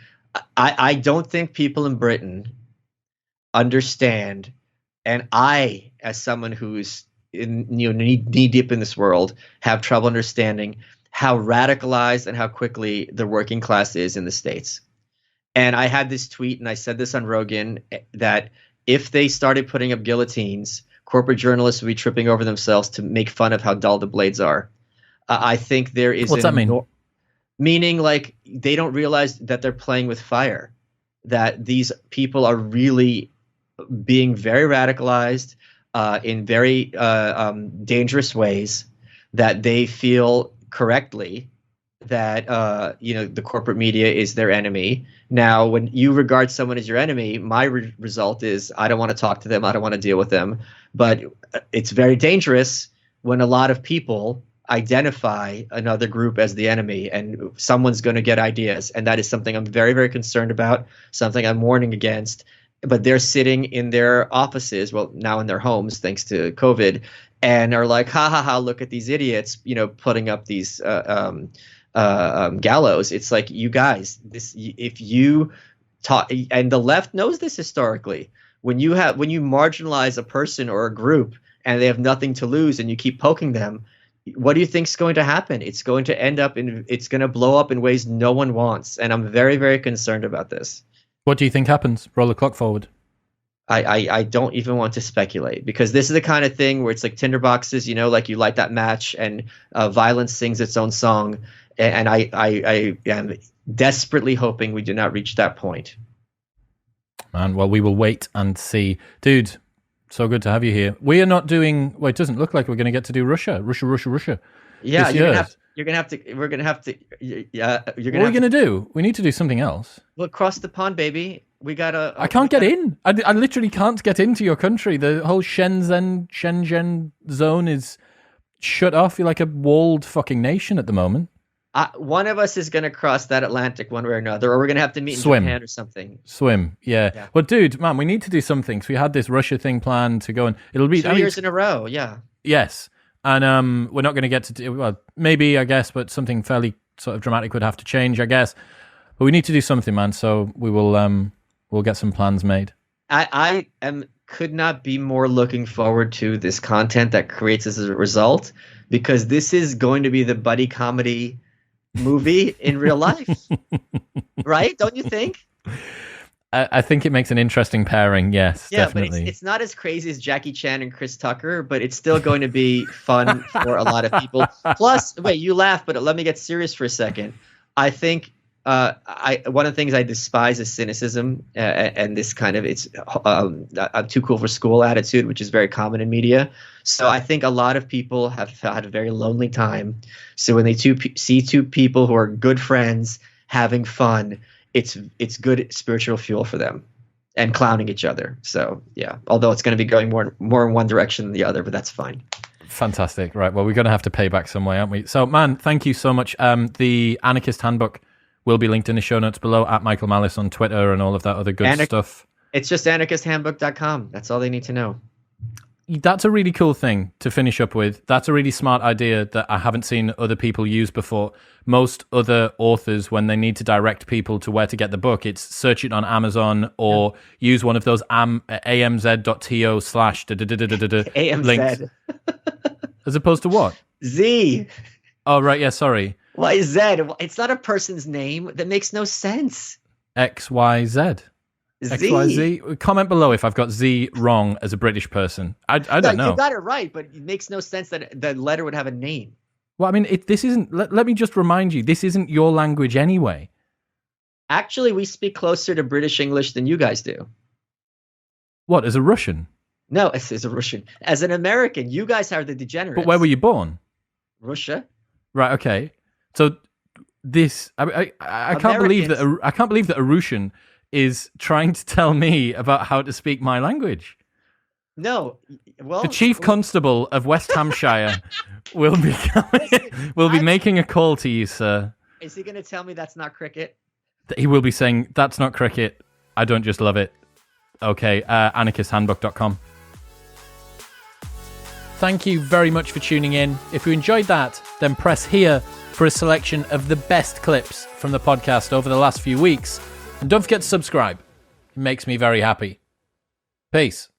I don't think people in Britain understand, and I, as someone who's knee deep in this world, have trouble understanding how radicalized and how quickly the working class is in the States. And I had this tweet, and I said this on Rogan, that if they started putting up guillotines, corporate journalists would be tripping over themselves to make fun of how dull the blades are. I think there is. What's that mean? Meaning, like, they don't realize that they're playing with fire, that these people are really being very radicalized in very dangerous ways, that they feel correctly that the corporate media is their enemy. Now, when you regard someone as your enemy, my result is I don't want to talk to them, I don't want to deal with them. But it's very dangerous when a lot of people identify another group as the enemy, and someone's going to get ideas, and that is something I'm very, very concerned about, something I'm warning against. But they're sitting in their offices, well, now in their homes, thanks to COVID, and are like, ha ha ha, look at these idiots, putting up these gallows. It's like, you guys, if you talk, and the left knows this historically, when you marginalize a person or a group and they have nothing to lose and you keep poking them, what do you think is going to happen? It's going to blow up in ways no one wants. And I'm very, very concerned about this. What do you think happens? Roll the clock forward. I don't even want to speculate, because this is the kind of thing where it's like tinderboxes, like you light that match and violence sings its own song. And I am desperately hoping we do not reach that point. Man, well, we will wait and see. Dude, so good to have you here. We are not doing, it doesn't look like we're going to get to do Russia. Yeah, you're gonna have to. We're gonna have to. Yeah, you're gonna. What are we gonna do? We need to do something else. Well, across the pond, baby. We gotta. I can't get in. I literally can't get into your country. The whole Shenzhen zone is shut off. You're like a walled fucking nation at the moment. One of us is gonna cross that Atlantic one way or another, or we're gonna have to meet in Japan or something. Swim, yeah. Well, dude, man, we need to do something. So we had this Russia thing planned to go, and it'll be 2 years in a row. Yeah. Yes. And we're not going to get to do, well, maybe, I guess, but something fairly sort of dramatic would have to change, I guess. But we need to do something, man. So we will we'll get some plans made. I could not be more looking forward to this content that creates as a result, because this is going to be the buddy comedy movie in real life. Right? Don't you think? I think it makes an interesting pairing, yes, yeah, definitely. But it's not as crazy as Jackie Chan and Chris Tucker, but it's still going to be fun for a lot of people. Plus, wait, you laugh, but let me get serious for a second. I think one of the things I despise is cynicism and this kind of I'm too cool for school attitude, which is very common in media. So I think a lot of people have had a very lonely time. So when they see two people who are good friends having fun, it's good spiritual fuel for them, and clowning each other. So yeah, although it's going to be going more in one direction than the other, but that's fine. Fantastic. Right. Well, we're going to have to pay back some way, aren't we? So, man, thank you so much. The Anarchist Handbook will be linked in the show notes below, at Michael Malice on Twitter and all of that other good stuff. It's just anarchisthandbook.com. That's all they need to know. That's a really cool thing to finish up with. That's a really smart idea that I haven't seen other people use before. Most other authors, when they need to direct people to where to get the book, it's search it on Amazon or use one of those amz.to/AMZ. links. As opposed to what? Z. Oh, right. Yeah, sorry. Why Z? It's not a person's name. That makes no sense. XYZ. XYZ. Comment below if I've got Z wrong as a British person. I don't know. You got it right, but it makes no sense that the letter would have a name. Well, I mean, this isn't... Let me just remind you, this isn't your language anyway. Actually, we speak closer to British English than you guys do. What, as a Russian? No, as a Russian. As an American, you guys are the degenerates. But where were you born? Russia. Right, okay. So this... I can't believe that I can't believe that a Russian is trying to tell me about how to speak my language. No, well, the Chief Constable of West Hampshire will be making a call to you, sir. Is he going to tell me that's not cricket? He will be saying, that's not cricket. I don't just love it. Okay, anarchisthandbook.com. Thank you very much for tuning in. If you enjoyed that, then press here for a selection of the best clips from the podcast over the last few weeks. And don't forget to subscribe. It makes me very happy. Peace.